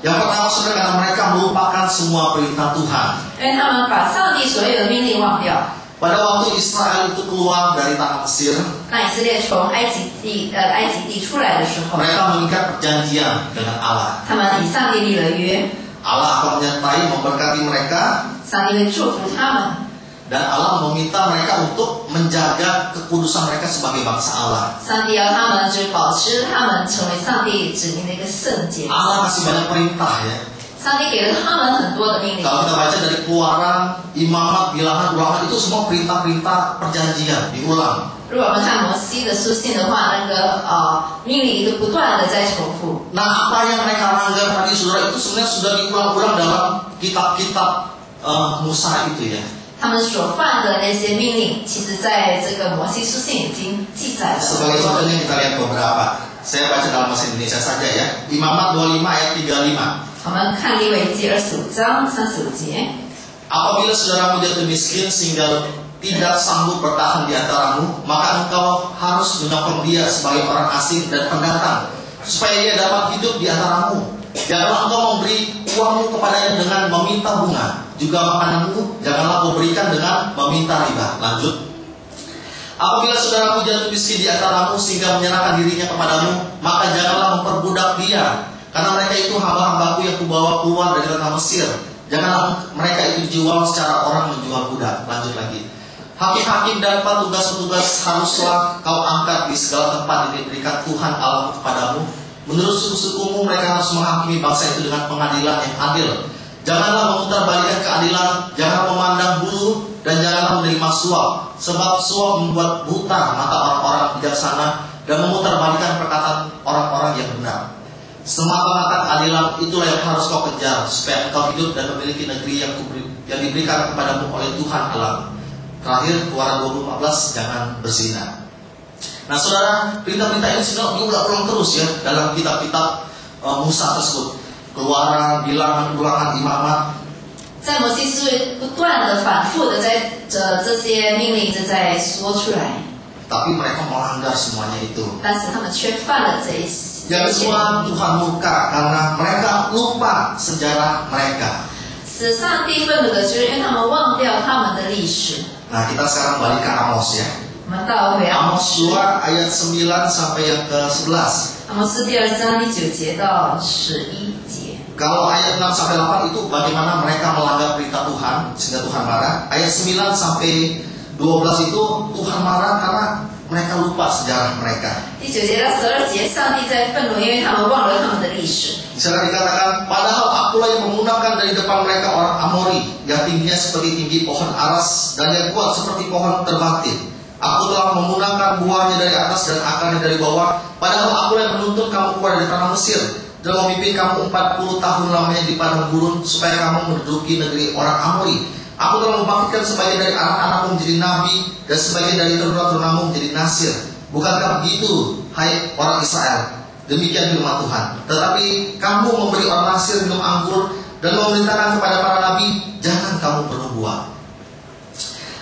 Yang pertama, saudara, karena mereka melupakan semua perintah Tuhan. 因为他们把上帝所有的命令忘掉。 Pada waktu Israel itu keluar dari tanah Mesir, 当以色列从埃及地出来的时候， mereka mengikat perjanjian dengan Allah. 他们与上帝立了约， Allah akan menyertai, memberkati mereka, 上帝会祝福他们， dan Allah meminta mereka untuk menjaga kekudusan mereka sebagai bangsa Allah. 上帝要他们就保持他们成为上帝指明的一个圣洁。 Allah kasih banyak perintah ya. 上帝给了他们很多的命令。 Kalau kita baca dari Keluaran, Imamat, Bilangan, Ulangan, itu semua perintah-perintah perjanjian diulang. 如果我们看摩西的书信的话，那个命令就不断的在重复。 Nah, apa yang mereka langgar tadi, saudara, itu sebenarnya sudah diulang-ulang dalam kitab-kitab Musa itu ya. 他们所犯的那些命令，其实在这个摩西书信已经记载了。 Sebagai contohnya kita lihat beberapa. Saya baca dalam bahasa Indonesia saja ya. Imamat 25 ayat 35. 我们看利未记25章35节。 Apabila saudaramu jatuh miskin sehingga tidak sanggup bertahan di antaramu, maka engkau harus menyokong dia sebagai orang asing dan pendatang, supaya ia dapat hidup di antaramu. Janganlah engkau memberi uangmu kepadanya dengan meminta bunga, juga makananmu janganlah kau berikan dengan meminta riba. Lanjut. Apabila saudaramu jatuh miskin di antaramu sehingga menyerahkan dirinya kepadamu, maka janganlah memperbudak dia, karena mereka itu hamba-hambaku yang kubawa keluar dari tanah Mesir. Janganlah mereka itu dijual secara orang menjual budak. Lanjut lagi. Hakim-hakim dan petugas-petugas haruslah kau angkat di segala tempat yang diberikan Tuhan Allah kepadamu. Menurut suku-sukumu mereka harus menghakimi bangsa itu dengan pengadilan yang adil. Janganlah memutarbalikkan keadilan, jangan memandang bulu, dan janganlah menerima suap. Sebab suap membuat buta mata orang-orang bijaksana dan memutarbalikkan perkataan orang-orang yang benar. Semata-mata keadilan itulah yang harus kau kejar, supaya engkau hidup dan memiliki negeri yang diberikan kepadamu oleh Tuhan Allah. Terakhir, Keluaran 20:14, jangan berzina. Nah, saudara, perintah-perintah ini sudah diulang-ulang terus ya dalam kitab-kitab Musa tersebut. Keluaran, Bilangan, Ulangan, Imamat. 在摩西书不断的反复的在这些命令一直在说出来， Tapi mereka melanggar semuanya itu. 但是他们却犯了这一些。 Yang kedua, Tuhan murka karena mereka lupa sejarah mereka. 使上帝愤怒的就是因为他们忘掉他们的历史。 Nah, kita sekarang balik ke Amos ya. 我们到回阿摩 Amos 斯， 2 ayat 9 sampai yang ke-11. 阿摩斯第2章第9节到11节。 Kalau ayat 6 sampai 8 itu bagaimana mereka melanggar perintah Tuhan sehingga Tuhan marah. Ayat 9 sampai 12 itu Tuhan marah karena mereka lupa sejarah mereka. 第9节到12节，上帝在愤怒，因为他们忘了他们的历史。 Di sana dikatakan, padahal akulah yang menggunakan dari depan mereka orang Amori yang tingginya seperti tinggi pohon aras dan yang kuat seperti pohon terbantin. Aku telah menggunakan buahnya dari atas dan akarnya dari bawah. Padahal akulah yang menuntun kamu keluar dari tanah Mesir dan memimpin kamu 40 tahun lamanya di padang gurun supaya kamu menduduki negeri orang Amori. Aku telah membangkitkan sebagian dari anak-anakmu menjadi nabi dan sebagian dari teruna-terunamu menjadi nasir. Bukankah begitu, hai orang Israel? Demikian firman Tuhan. Tetapi kamu memberi orang nasir minum anggur dan memerintahkan kepada para nabi, jangan kamu bernubuat.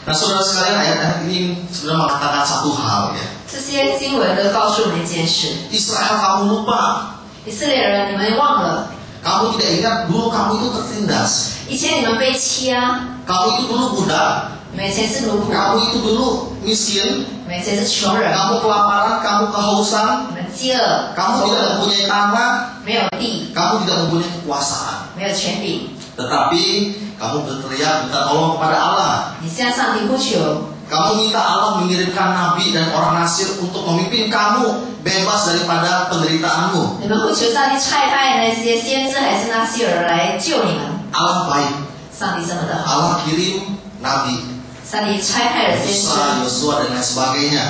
Nah, saudara sekalian, ayat ini sudah mengatakan satu hal ya. 这些经文都告诉我们一件事： Israel, kamu lupa. 以色列人，你们忘了， Kamu tidak ingat dulu kamu itu tertindas. 以前你们被欺压， Kamu itu dulu budak. 你们以前是奴仆， Kamu itu dulu miskin. 你们以前是穷人， Kamu kelaparan, kamu kehausan. 你们饥饿， Kamu tidak mempunyai tanah. 没有地， Kamu tidak mempunyai kekuasaan. 没有权柄。 Tetapi kamu berteriak minta tolong kepada Allah. 你向上帝呼求， Kamu minta Allah mengirimkan nabi dan orang nasir untuk memimpin kamu bebas daripada penderitaanmu. 你们呼求上帝差派那些先知还是那些人来救你们。 Allah baik. 上帝这么的好， Allah kirim nabi, 上帝差派了先知， Musa, Yosua dan lain sebagainya.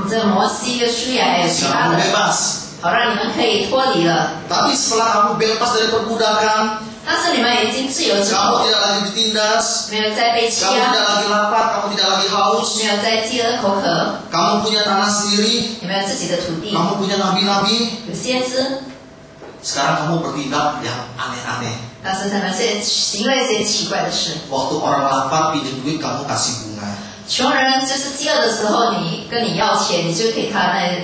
这摩西、约书亚还有其他 Kamu 的， bebas. 好让你们可以脱离了。 Tapi setelah kamu bebas dari perbudakan, 但是你们已经自由之 kamu 后， tidak lagi ditindas, 没有再被欺 kamu tidak 压， lagi lapar, kamu tidak lagi haus, 没有再饥饿口渴， kamu punya tanah sendiri, 你们有自己的土地， kamu punya nabi-nabi. 有先知， Sekarang kamu bertindak yang aneh-aneh. 但是他们是行了一些奇怪的事。 Waktu orang lapar pinjam duit, kamu kasih bunga. 穷人就是饥饿的时候，你跟你要钱，你就给他那个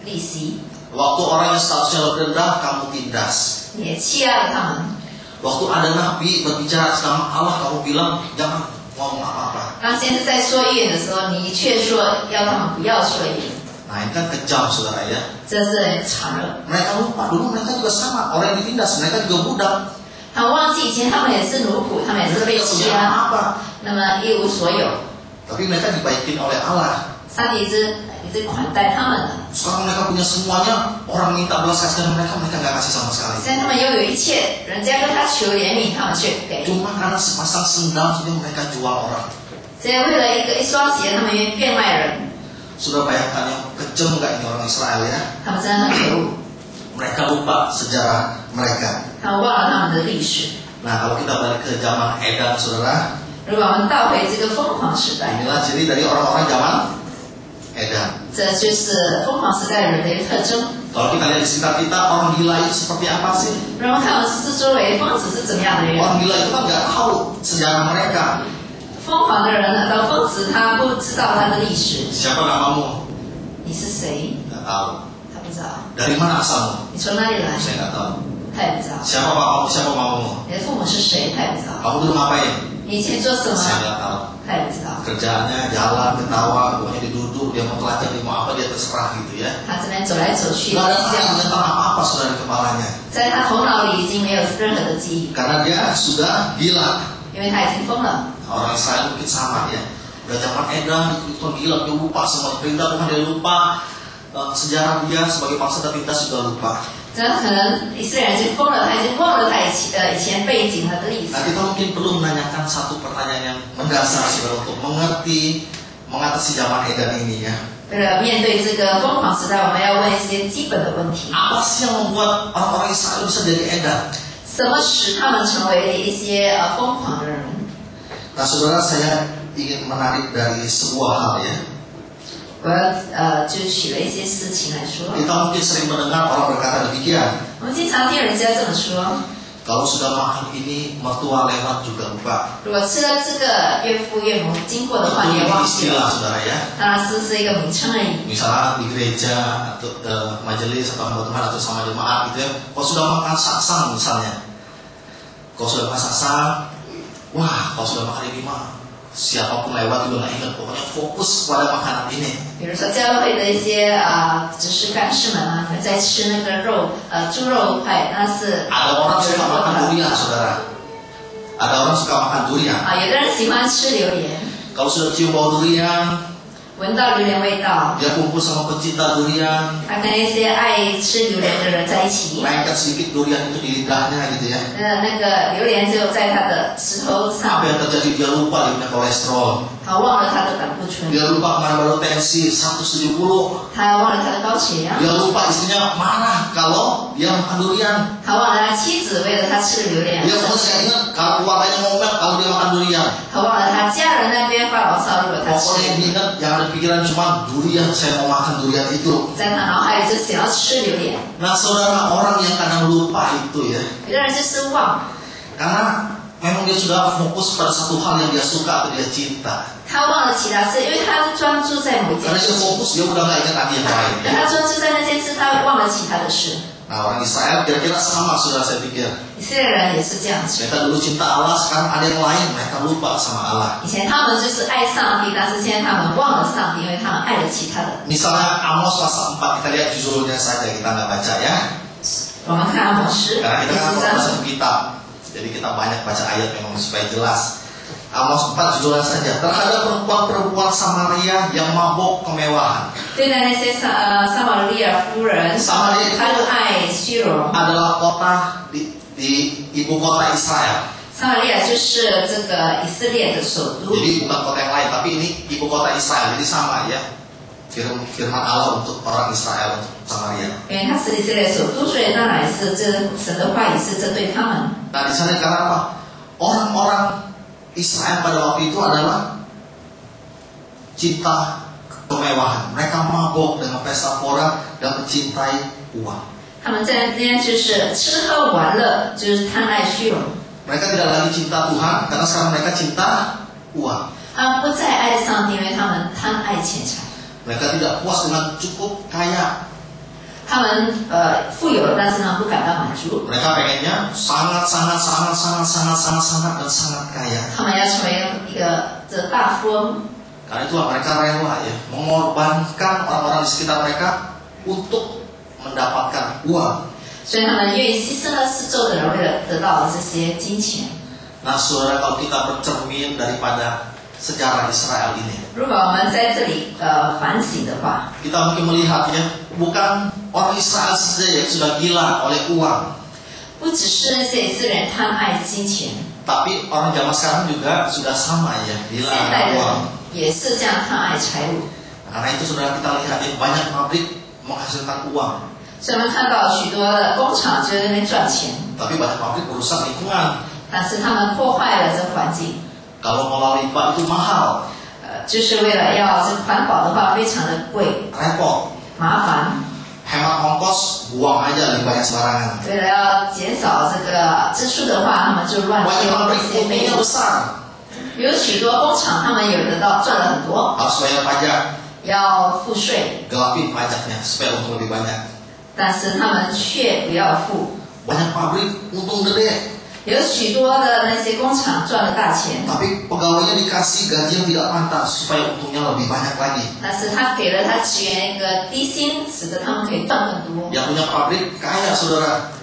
利息， Waktu orang yang statusnya lebih rendah, kamu tindas. 你也欺压了他们。 Waktu ada nabi berbicara sama Allah, kamu bilang jangan ngomong apa-apa. 当先知在说预言的时候，你却说要他们不要说预言， Nah, ini kan kejam, saudara ya. 这是残忍。 Mereka lupa, dulu mereka juga sama. Orang yang ditindas, mereka juga budak. 他们忘记以前他们也是奴仆，他们也是被 Mereka 欺 punya 压， apa? 那么一无所有。 Tapi mereka dibaikin oleh Allah. 上帝一直款待他们的。 Sekarang mereka punya semuanya. Orang minta belas kasihan mereka nggak kasih sama sekali. 现在他们拥有一切，人家跟他求怜悯，他们却给。 Cuma karena sepasang sendal sudah mereka jual orang. 所以为了一双鞋，他们愿意变卖人。 Sudah bayangkan yang kejam nggak ini orang Israel ya? 他们真的很可恶， Mereka lupa sejarah mereka. 他们忘了他们的历史。 Nah, kalau kita balik ke zaman Edan, saudara, 如果我们倒回这个疯狂时代， inilah ciri dari orang-orang zaman Edan. 这就是疯狂时代人的一个特征。 Kalau kita lihat di sekitar kita, orang gila itu seperti apa sih? 让我们看我们四周围疯子是怎么样的人。 Orang gila itu kan nggak tahu sejarah mereka. 疯狂的人呢，到疯子他不知道他的历史。 Siapa namamu? 你是谁？ Nggak tahu. 他不知道。 Dari mana asalmu? 你从哪里来？ Saya nggak tahu. 他也不知道。 Siapa bapakmu? Siapa mamamu? 你的父母是谁？他也不知道。 Kamu dulu ngapain? 你以前做什 Saya 么？ nggak tahu. 他也不知道。 Kerjaannya jalan, ketawa, pokoknya dia duduk, dia mau telanjang, dia mau apa, dia terserah gitu ya. 他只能走来走去， Nggak ada 这样 tentang apa-apa saudara di kepalanya. 在他头脑里已经没有任何的记忆， Karena dia sudah gila. 因为他已经疯了。 Orang Israel mungkin sama ya. Udah zaman Edan, itu gila, dia lupa semua perintah Tuhan, dia lupa sejarah dia sebagai bangsa tertindas juga lupa. 这可能以色列人已经疯了，他已经忘了他以前背景他的历史。 Nah, kita mungkin perlu menanyakan satu pertanyaan yang mendasar saudara untuk mengatasi zaman Edan ini ya. 为了面对这个疯狂时代，我们要问一些基本的问题： Apa sih yang membuat orang-orang Israel bisa jadi Edan? 什么使他们成为一些疯狂的人？ Nah, saudara, saya ingin menarik dari sebuah hal ya. 我要就举了一些事情来说。 Kita mungkin sering mendengar orang berkata demikian. 我们经常听人家这么说： Kalau sudah makan ini, mertua lewat juga lupa. 如果吃了这个，岳父岳母经过的话， Itu 你也 ini 忘记 istilah 了。 saudara ya. 当然是一个名称而已。 Misalnya di gereja atau majelis atau hamba Tuhan atau sama jemaat gitu ya. Kalau sudah makan saksang misalnya, kalau sudah makan saksang, wah kalau sudah makan ini mah siapapun lewat juga nggak ingat. Pokoknya fokus pada makanan ini. 比如说教会的一些执事干事们啊，你们在吃那个肉猪肉派，那是 Ada orang suka makan durian, saudara. Ada orang suka makan durian. 有的人喜欢吃榴莲， Kalau sudah cium bau durian, 闻到榴莲味道， dia kumpul sama pencinta durian, 他跟一些爱吃榴莲的人在一起， lengket sedikit durian itu di lidahnya gitu ya. 那个榴莲就在他的石头上 Apa，yang terjadi? Dia lupa dia punya kolesterol. 他忘了他的胆固醇， Dia lupa kemarin baru tensi 170. 他忘了他的高血压， Dia lupa istrinya marah kalau dia makan durian. 他忘了他妻子为了他吃榴莲， Dia masih ingat kalau keluarganya ngomel kalau dia makan durian. 他忘了他家人那边发牢骚，如果他吃 Pokoknya dia ingat yang ada pikiran cuma durian, saya mau makan durian itu. 在他脑海里就想要吃榴莲。 Nah saudara, orang yang kadang lupa itu ya, 有的人就是忘， karena memang dia sudah fokus pada satu hal yang dia suka atau dia cinta. 他忘了其他事，因为他专注在某件 Karena 事 dia 情， fokus, dia udah gak ingat lagi yang lain. 他专注在那件事，他忘了其他的事。 Nah orang Israel kira-kira sama, saudara, saya pikir. 以色列人也是这样子， Mereka dulu cinta Allah, sekarang ada yang lain, mereka lupa sama Allah. 以前他们就是爱上帝，但是现在他们忘了上帝，因为他们爱了其他的。 Misalnya Amos pasal 4, kita lihat judulnya saja, kita nggak baca ya. 我们看阿摩斯， Karena 第 kita kan 四章 satu kitab, jadi kita banyak baca ayat memang supaya jelas. Amos 4 judulnya saja, terhadap perempuan-perempuan Samaria yang mabok kemewahan. 对待那些撒玛利亚夫人，撒玛利亚她就爱虚荣。 Adalah kota di ibu kota Israel. 撒玛利亚就是这个以色列的首都， Jadi bukan kota yang lain, tapi ini ibu kota Israel, jadi sama ya. Firman Allah untuk orang Israel, untuk Samaria. 因为它是以色列首都，所以当然是这神的话也是针对他们。 Nah di sana karena apa? Orang-orang Israel pada waktu itu adalah cinta kemewahan. Mereka mabok dengan pesta pora dan mencintai uang. 他们在那边就是吃喝玩乐，就是贪爱虚荣。 Mereka tidak lagi cinta Tuhan karena sekarang mereka cinta uang. 他们不再爱上帝，因为他们贪爱钱财。 Mereka tidak puas dengan cukup kaya. 他们富有了，但是呢不感到满足。 Mereka pengennya sangat dan sangat kaya. 他们要成为一个这大富翁， Karena itulah mereka rela ya mengorbankan orang-orang di sekitar mereka untuk mendapatkan uang. 所以他们愿意牺牲了四周的人，为了得到这些金钱。 Nah saudara, kalau kita bercermin daripada sejarah Israel ini, 如果我们在这里反省的话， kita mungkin melihat ya, bukan orang Israel saja yang sudah gila oleh uang, 不只是那些以色列人贪爱金钱， tapi orang zaman sekarang juga sudah sama ya, gila 现代 dengan 人 uang. 也是这样贪爱财物。 Karena itu saudara, kita lihat ya, banyak pabrik menghasilkan uang, 所以我们看到许多的工厂就在那边赚钱， tapi banyak pabrik merusak lingkungan. 但是他们破坏了这环境， Kalau ngolah limbah itu mahal, 就是为了要这个环保的话非常的贵， repot. 麻烦。 Hemat ongkos, buang aja limbahnya sembarangan. 为了要减少这个支出的话，他们就乱 Banyak 丢那 pabrik 些废 untungnya 物。 besar, 有许多工厂，他们有得到赚了很多， harus bayar pajak, 要付税， gelapin pajaknya supaya untung lebih banyak. 但是他们却不要付。 Banyak pabrik untung gede, 有许多的那些工厂赚了大钱， tapi pegawainya dikasih gaji yang tidak pantas supaya untungnya lebih banyak lagi. 但是他给了他职员一个低薪，使得他们可以赚更多。 Yang punya pabrik kaya saudara,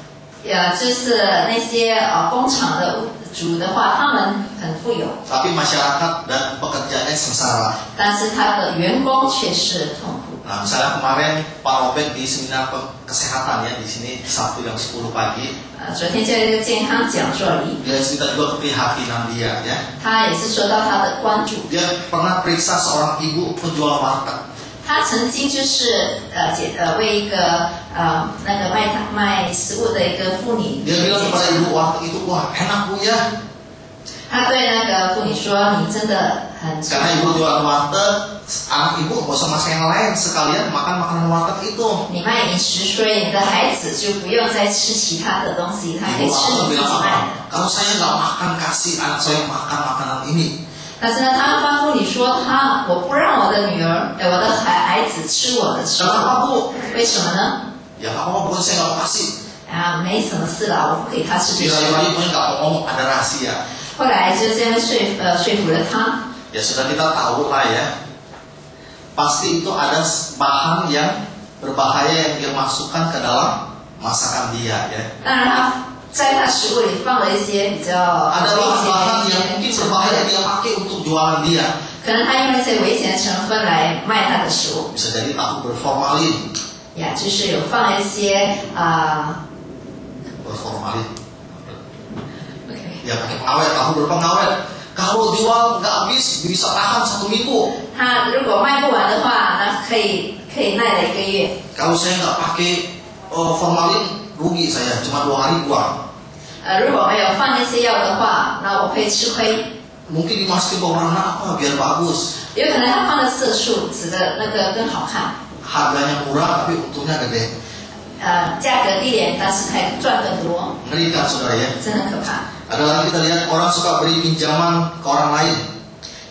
就是那些工厂的主的话，他们很富有， tapi masyarakat dan pekerjaannya sengsara. 但是他的员工却是痛苦。 Nah, misalnya kemarin Pak Robert di seminar kesehatan ya di sini Sabtu jam 10 pagi, 昨天在这个健康讲座里， dia cerita juga keprihatinan dia ya. 他也是说到他的关注。 Dia pernah periksa seorang ibu penjual warteg. 他曾经就是为一个那个卖食物的一个妇女 Dia bilang kepada ibu warteg itu, wah enak bu ya. 他对那个妇女说：“你真的很聪 Karena ibu 明， jualan warteg, anak ibu nggak usah masak yang lain, sekalian makan makanan warteg itu. 你卖饮食，所以你的孩子就不用再吃其他的东西，他可 Ibu 以吃 warteg 你自己 bilang 卖 apa? 的。 Kalau saya nggak makan, kasih anak saya makan makanan ini. 但是呢，他帮妇女说我不让我的女儿，我的孩子吃我的食物， Kenapa bu? 为什么呢？ Ya nggak apa-apa, bukan saya nggak mau kasih. 没什么事啦，我不给他吃这 Bila 些。 lagi punya nggak mau ngomong, ada rahasia. 后来就这样说服了他。 Ya sudah kita tahu lah ya. Pasti itu ada bahan yang berbahaya yang dia masukkan ke dalam masakan dia ya. 当然，他在他食物里放了一些比较 Ada 危 bahan-bahan 险 yang 的 mungkin 一些成 berbahaya 分， dia pakai untuk jualan dia. 可能他用那些危险的成分来卖他的食物， Bisa jadi tahu berformalin. 就是有放一些Berformalin. OK， Ya pakai pengawet, tahu berpengawet. Kalau jual nggak habis bisa tahan 1 minggu. 他如果卖不完的话，那可以耐了1个月。 Kalau saya nggak pakai formalin rugi saya, cuma 2 hari buang. 如果没有放那些药的话，那我会吃亏。 Mungkin dimasukin pewarna apa biar bagus. 有可能他放的色素使得那个更好看。 Harganya murah tapi untungnya gede. 价格低廉，但是还赚更多， Ngerikan saudara ya. 真的很可怕。 Ada lagi kita lihat orang suka beri pinjaman ke orang lain.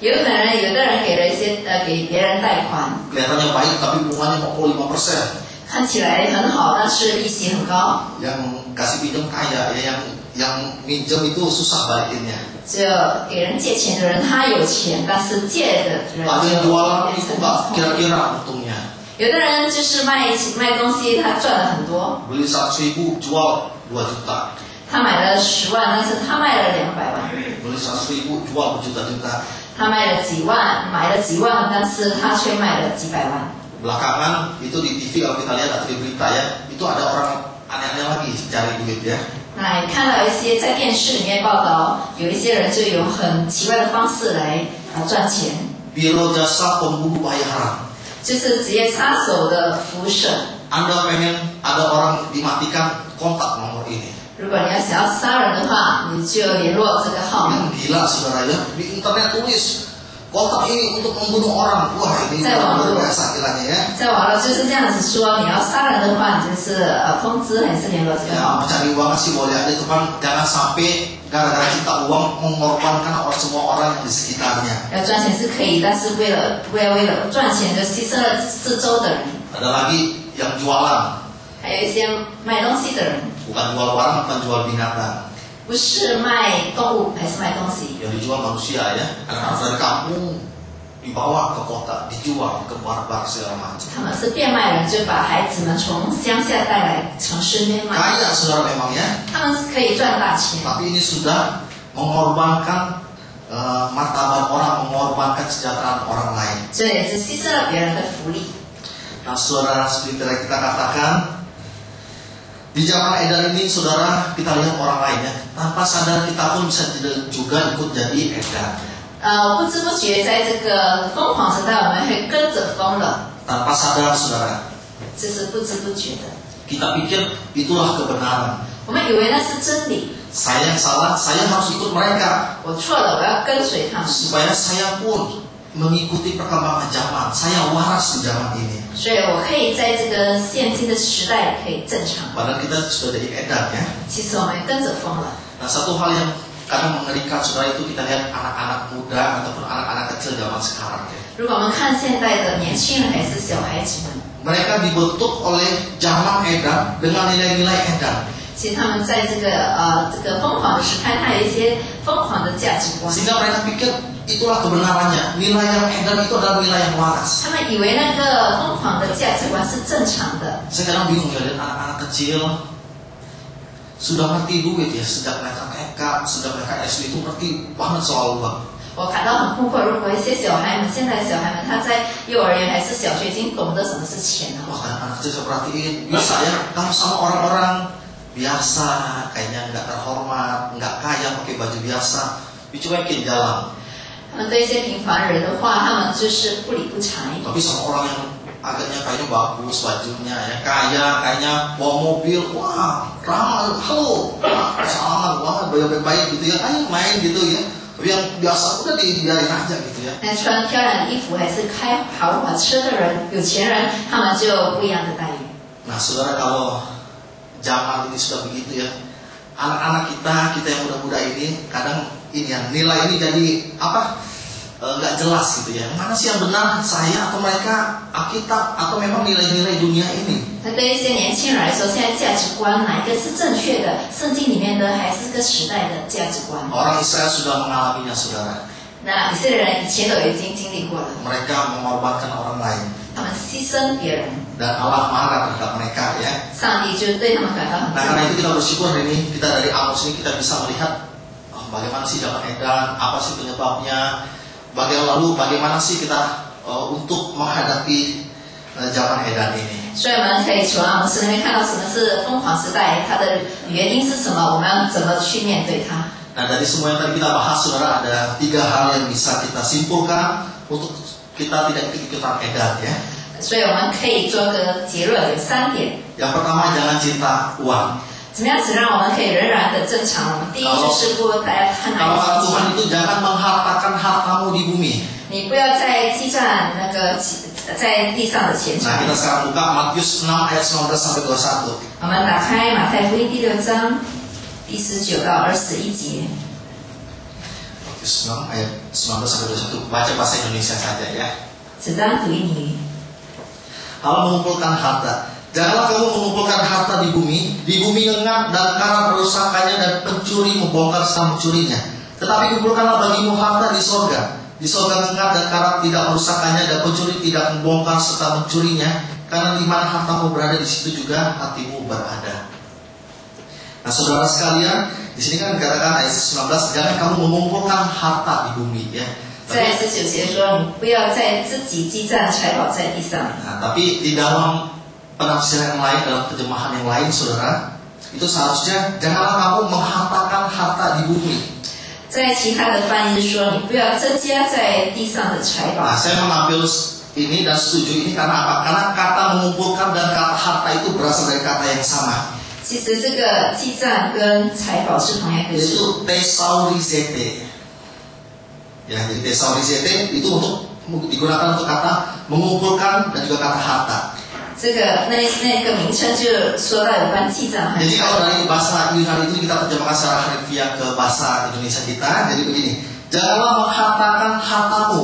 有的人给了一些给别人贷款， Kelihatannya baik tapi bunganya 45%. 看起来很好，但是利息很高。 Yang kasih pinjam kaya ya, yang minjem itu susah balikinnya. 只有给人借钱的人，他有钱，但是借的人 Ada yang 就 jualan 变 itu 成 nggak 痛。 kira-kira untungnya. 有的人就是卖东西，他赚了很多， Beli 100.000 jual 2 juta. 他买了10万，但是他卖了200万。 Beli 100.000 jual berjuta-juta. 他卖了几万，买了几万，但是他却卖了几百万。 Belakangan itu di TV kalau kita lihat atau di berita ya, itu ada orang aneh-aneh lagi cari duit ya. 那也看到一些在电视里面报道，有一些人就有很奇怪的方式来赚钱， Biro jasa pembunuh bayaran. 就是职业杀手的辐射。 Anda pengen ada orang dimatikan, kontak nomor ini. 如果你要想要杀人的话，你就联络这个号码。 Gila saudara ya, di internet tulis kontak ini untuk membunuh orang. Wah ini luar biasa kiranya ya. 在网络就是这样子说，你要杀人的话，你就是通知还是联络这个 Ya 号码。 mencari uang sih boleh aja itu kan, jangan sampai gara-gara kita uang mengorbankan semua orang yang di sekitarnya. 要赚钱是可以，但是不要为了赚钱就牺牲了四周的人。 Ada lagi yang jualan, 还有一些卖东西的人， bukan jual barang, bukan jual binatang. 不是卖动物，还是卖东西。 Yang dijual manusia ya, anak-anak dari kampung dibawa ke kota, dijual ke barbar segala macam. 他们是变卖人，就把孩子们从乡下带来城市变卖。 Kaya saudara memang ya, 他们是可以赚大钱， tapi ini sudah mengorbankan martabat orang, mengorbankan kesejahteraan orang lain. 这也是牺牲了别人的福利。 Nah saudara, seperti tadi kita katakan, di zaman edan ini saudara kita lihat orang lain ya, tanpa sadar kita pun bisa juga ikut jadi edan. 不知不觉在这个疯狂时代，我们会跟着疯了， Tanpa sadar saudara, 这是不知不觉的。 kita pikir itulah kebenaran. 我们以为那是真理， Saya yang salah, saya harus ikut mereka 我错了，我要跟随他们， supaya saya pun mengikuti perkembangan zaman. Saya waras di zaman ini. 所以我可以在这个现今的时代可以正常。 Padahal kita sudah jadi edan ya. 其实我们跟着疯了。 Nah satu hal yang kadang mengerikan saudara itu kita lihat anak-anak muda ataupun anak-anak kecil zaman sekarang ya. 如果我们看现在的年轻人还是小孩子们， Mereka dibentuk oleh zaman edan dengan nilai-nilai edan. 其实他们在这个疯狂的时代，他有一些疯狂的价值观。 Sehingga mereka pikir itulah kebenarannya. Nilai yang edan itu adalah nilai yang waras. 他们以为那个疯狂的价值观是正常的。 Saya kadang bingung ya lihat anak-anak kecil sudah ngerti duit ya sejak mereka TK, sejak mereka SD itu ngerti banget soal uang. 我感到很困惑，如果一些小孩们，现在的小孩们，他在幼儿园还是小学已经懂得什么是钱了。 Wah anak kecil saya perhatiin bisa ya kamu sama orang-orang biasa, kayaknya nggak terhormat, nggak kaya pakai baju biasa, dicuekin jalan. 他们对一些平凡人的话，他们就是不理不睬。 Tapi sama orang yang agaknya kayaknya bagus bajunya ya, kaya, kayaknya bawa mobil, wah ramah, halo, salaman, wah baik-baik gitu ya, ayo main gitu ya. Tapi yang biasa udah dibiarin aja gitu ya. 那穿漂亮的衣服还是开豪华车的人，有钱人，他们就不一样的待遇。 Nah saudara, kalau zaman ini sudah begitu ya, anak-anak kita yang muda-muda ini kadang ini yang nilai ini jadi apa? Nggak jelas gitu ya. Mana sih yang benar, saya atau mereka, Alkitab atau memang nilai-nilai dunia ini? 那对一些年轻人来说，现在价值观哪一个是正确的？圣经里面的还是个时代的价值观？ Orang Israel sudah mengalaminya saudara. 那以色列人以前都已经经历过了， Mereka mengorbankan orang lain 他们牺牲别人， dan Allah marah terhadap mereka ya. 上帝就对他们感到很 Nah 震 karena 撼。 itu kita bersyukur hari ini kita dari Amos ini kita bisa melihat bagaimana sih zaman edan, apa sih penyebabnya, bagaimana sih kita untuk menghadapi zaman edan ini. 所以我们可以从阿摩斯那边看到什么是疯狂时代，它的原因是什么，我们要怎么去面对它。Nah, dari semua yang tadi kita bahas, saudara, ada 3 hal yang bisa kita simpulkan untuk kita tidak ikut-ikutan edan, ya. 所以我们可以做个结论，有3点。 Yang pertama, jangan cinta uang. 怎么样子让我们可以仍然的正常？第一就是不太贪 Kalau 婪 Tuhan itu jangan menghartakan hartamu di bumi. 你不要再积攒那个在地上的钱 Nah, 财。 kita sekarang buka Matius 6 ayat 19 sampai 21. 我们打开马太福音第6章第19到21节。 Matius 6 ayat 19 sampai 21. Baca bahasa Indonesia saja, ya. 只当读一语。 Hal mengumpulkan harta. Janganlah kamu mengumpulkan harta di bumi ngengat dan karat merusakannya dan pencuri membongkar serta mencurinya. Tetapi kumpulkanlah bagimu harta di sorga. Di sorga ngengat dan karat tidak merusakannya dan pencuri tidak membongkar serta mencurinya. Karena di mana hartamu berada, di situ juga hatimu berada. Nah, saudara sekalian, di sini kan dikatakan ayat 19, jangan kamu mengumpulkan harta di bumi, ya. 在19节说，你不要再自己积攒财宝在地上。 Nah, tapi di dalam penafsiran yang lain, dalam terjemahan yang lain, saudara, itu seharusnya janganlah kamu menghartakan harta di bumi. 在其他的翻译说，你不要增加在地上的财宝。 Nah, saya mengambil ini dan setuju ini karena apa? Karena kata mengumpulkan dan kata harta itu berasal dari kata yang sama. 其实这个积攒跟财宝是同样一个字。 Itu tesaurizete. Ya, jadi tesaurizete itu untuk digunakan untuk kata mengumpulkan dan juga kata harta. 这个那个名称就说到有关记账和 Jadi kalau dari bahasa Yunani itu kita terjemahkan secara harfiah ke bahasa Indonesia kita, jadi begini, janganlah menghartakan hartamu.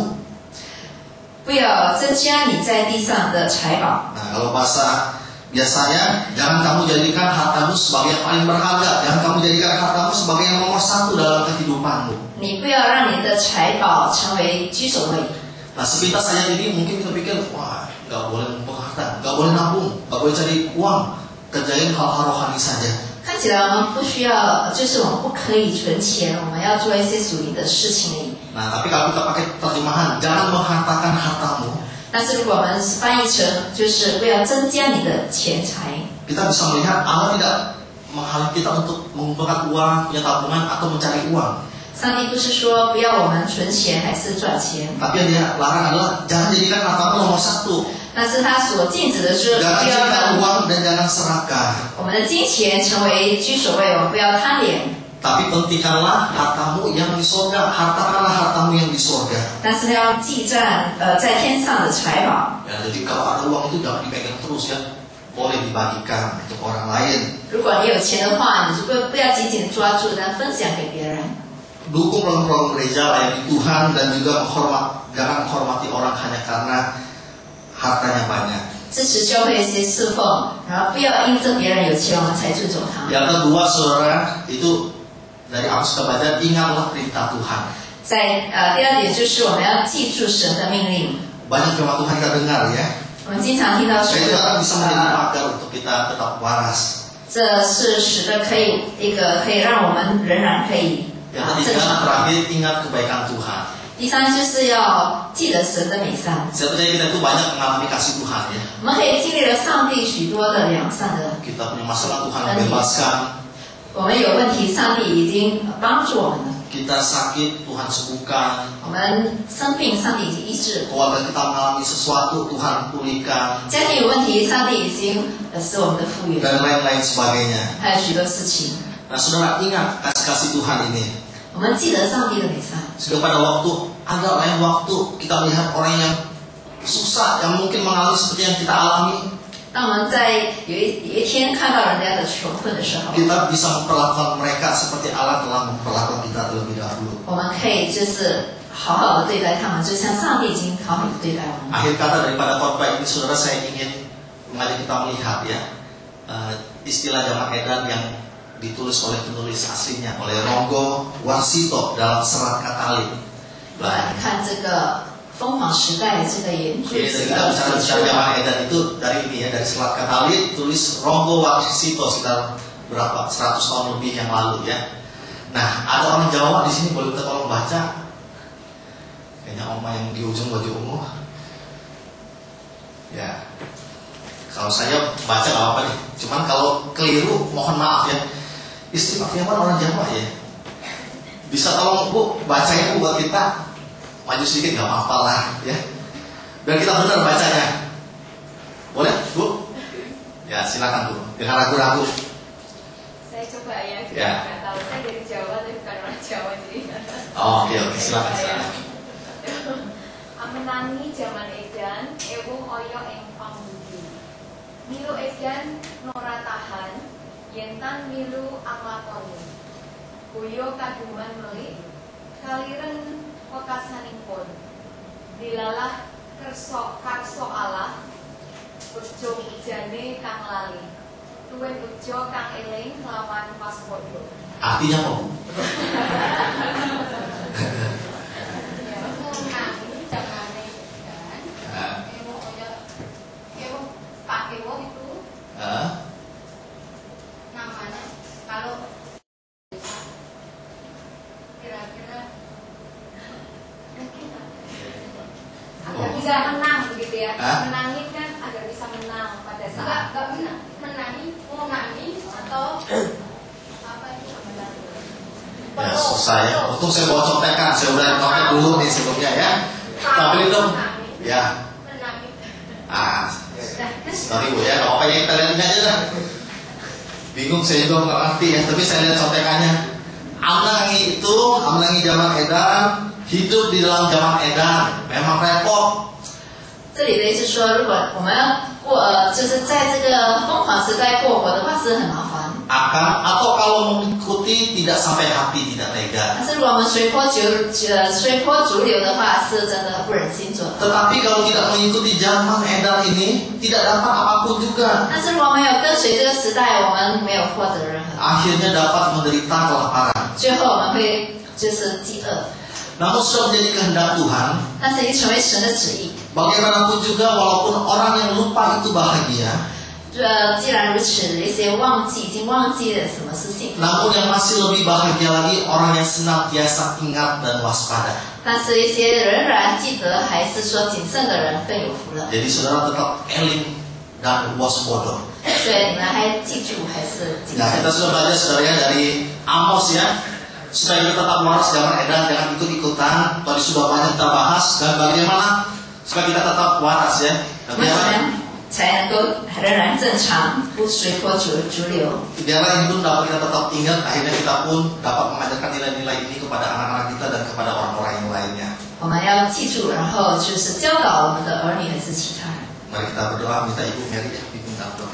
不要增加你在地上的财宝。 Nah, kalau bahasa biasanya, jangan kamu jadikan hartamu sebagai yang paling berharga, jangan kamu jadikan hartamu sebagai yang nomor 1 dalam kehidupanmu. 你不要让你的财宝成为居首位。 Nah, sepintas ayat ini mungkin kita pikir, wah, nggak boleh mengumpulkan harta, nggak boleh nabung, nggak boleh cari uang, kerjain hal-hal rohani saja. 看起来我们不需要，就是我们不可以存钱，我们要做一些属灵的事情而已。 Nah, tapi kalau kita pakai terjemahan, jangan menghartakan hartamu, 但是如果我们翻译成就是不要增加你的钱财， kita bisa melihat Allah tidak menghalangi kita untuk mengumpulkan uang, punya tabungan atau mencari uang. 上帝不是说不要我们存钱还是赚钱， Tapi yang dia larang adalah jangan jadikan hartamu nomor 1. 但是他所禁止的是不 Jangan 要 jadikan 让 uang dan jangan serakah. 我们的金钱成为居首位，我们不要贪恋， Tapi pentingkanlah hartamu yang di sorga, hartakanlah hartamu yang di sorga. 但是要记账在天上的财宝。 Ya, jadi kalau ada uang itu jangan dipegang terus, ya, boleh dibagikan untuk orang lain. 如果你有钱的话，你就不要紧紧抓住，但分享给别人。 Dukung program gereja, layani Tuhan, dan juga jangan menghormati orang hanya karena hartanya banyak. 支持教会一些侍奉，然后不要因着别人有钱我们才尊重他。 Yang kedua, saudara, itu dari Amos kita baca, ingatlah perintah Tuhan. 在第二点就是我们要记住神的命令。 Banyak firman Tuhan kita dengar, ya. 我们经常听到说 Itu akan bisa menjadi pagar untuk kita tetap waras. 这是使得可以一个可以让我们仍然可以 Yang 正 ketiga, 常。 terakhir, ingat kebaikan Tuhan. 第三就是要记得神的美善， Saya percaya kita itu banyak mengalami kasih Tuhan, ya. 我们可以经历了上帝许多的良善的。 Kita punya masalah, Tuhan membebaskan. 我们有问题，上帝已经帮助我们了。 Kita sakit, Tuhan sembuhkan. 我们生病，上帝已经医治； Keluarga kita mengalami sesuatu, Tuhan pulihkan. 家庭有问题，上帝已经使我们的复原， Dan lain-lain sebagainya. 还有许多事情。 Nah, saudara, ingat kasih Tuhan ini. 我们记得上帝的美善。 Sehingga pada waktu, ada lain waktu kita melihat orang yang susah, yang mungkin mengalami seperti yang kita alami, 当我们在有一天看到人家的穷困的时候， kita bisa memperlakukan mereka seperti Allah telah memperlakukan kita terlebih dahulu. 我们可以就是好好的对待他们，就像上帝已经好好的对待我们。 Akhir kata daripada khotbah ini, saudara, saya ingin mengajak kita melihat, ya, istilah zaman edan yang ditulis oleh penulis aslinya, oleh Ronggo Warsito dalam serat Katolik. 来看这个疯狂时代这个研究 Jadi kita bicara zaman edan itu dari ini, ya, dari serat Katolik, tulis Ronggo Warsito sekitar berapa 100 tahun lebih yang lalu, ya. Nah, ada orang Jawa di sini, boleh kita tolong baca? Kayaknya oma yang di ujung baju ungu. Ya, kalau saya baca nggak apa-apa nih. Cuman kalau keliru, mohon maaf, ya. Istri Pak Firman orang Jawa, ya. Bisa tolong Bu bacain Bu buat kita. Maju sedikit nggak apa-apa lah ya. Biar kita benar bacanya. Boleh Bu? Ya silakan Bu. Dengan ragu-ragu. Saya coba ya. Ya. Nggak tahu, saya dari Jawa tapi bukan orang Jawa jadi. Oh, oke silakan silakan. Amenangi jaman edan, ewu oyo ing pambudi. Milu edan nora tahan, yentan milu amatoni. Buyo kaduman melik, kaliren wekasanipun. Dilalah karso Allah, ujo ujane kang lali. Tuwen ujo kang eling lawan paspodo. Artinya apa? Pak Ewo itu namanya kalau kira-kira mungkin agar bisa menang begitu ya. Menangin kan agar bisa menang pada saat nggak menangi atau apa itu Ya susah ya. Untung saya bawa contekan. Saya udah contek dulu nih sebelumnya ya. Tapi itu ya. Sorry Bu ya, apa yang kita lihat aja dah. Bingung saya juga nggak ngerti ya, tapi saya lihat contekannya. Amenangi zaman edan, hidup di dalam zaman edan, memang repot. 这里的意思说，如果我们要就是在这个疯狂时代过活的话，是很麻烦。 Atau kalau mengikuti tidak sampai hati, tidak tega. 但是如果我们随波逐流的话，是真的不忍心做。 Tetapi kalau tidak mengikuti zaman edan ini, tidak dapat apapun juga. 但是如果没有跟随这个时代，我们没有获得任何。 Akhirnya dapat menderita kelaparan. 最后我们会就是饥饿。 Namun sudah menjadi kehendak Tuhan. 但是已经成为神的旨意。 Bagaimanapun juga, walaupun orang yang lupa itu bahagia. 既然如此，一些已经忘记了什么是幸福。 Namun yang masih lebih bahagia lagi orang yang senantiasa ingat dan waspada. 但是一些仍然记得，还是说谨慎的人更有福了。 Jadi saudara tetap eling dan waspada. 所以你们还记住，还是谨 Nah, 慎。 kita sudah belajar sebenarnya dari Amos ya. Supaya kita tetap waras zaman edan, jangan ikut-ikutan. Tadi sudah banyak kita bahas dan bagaimana supaya kita tetap waras ya. 我们怎么才能够仍然正常，不随波逐流？ Biarlah ini pun dapat kita tetap ingat, akhirnya kita pun dapat mengajarkan nilai-nilai ini kepada anak-anak kita dan kepada orang-orang yang lainnya. 我们要记住，然后就是教导我们的儿女还是其他人。 Mari kita berdoa, minta Ibu Mary ya, pimpin dalam doa.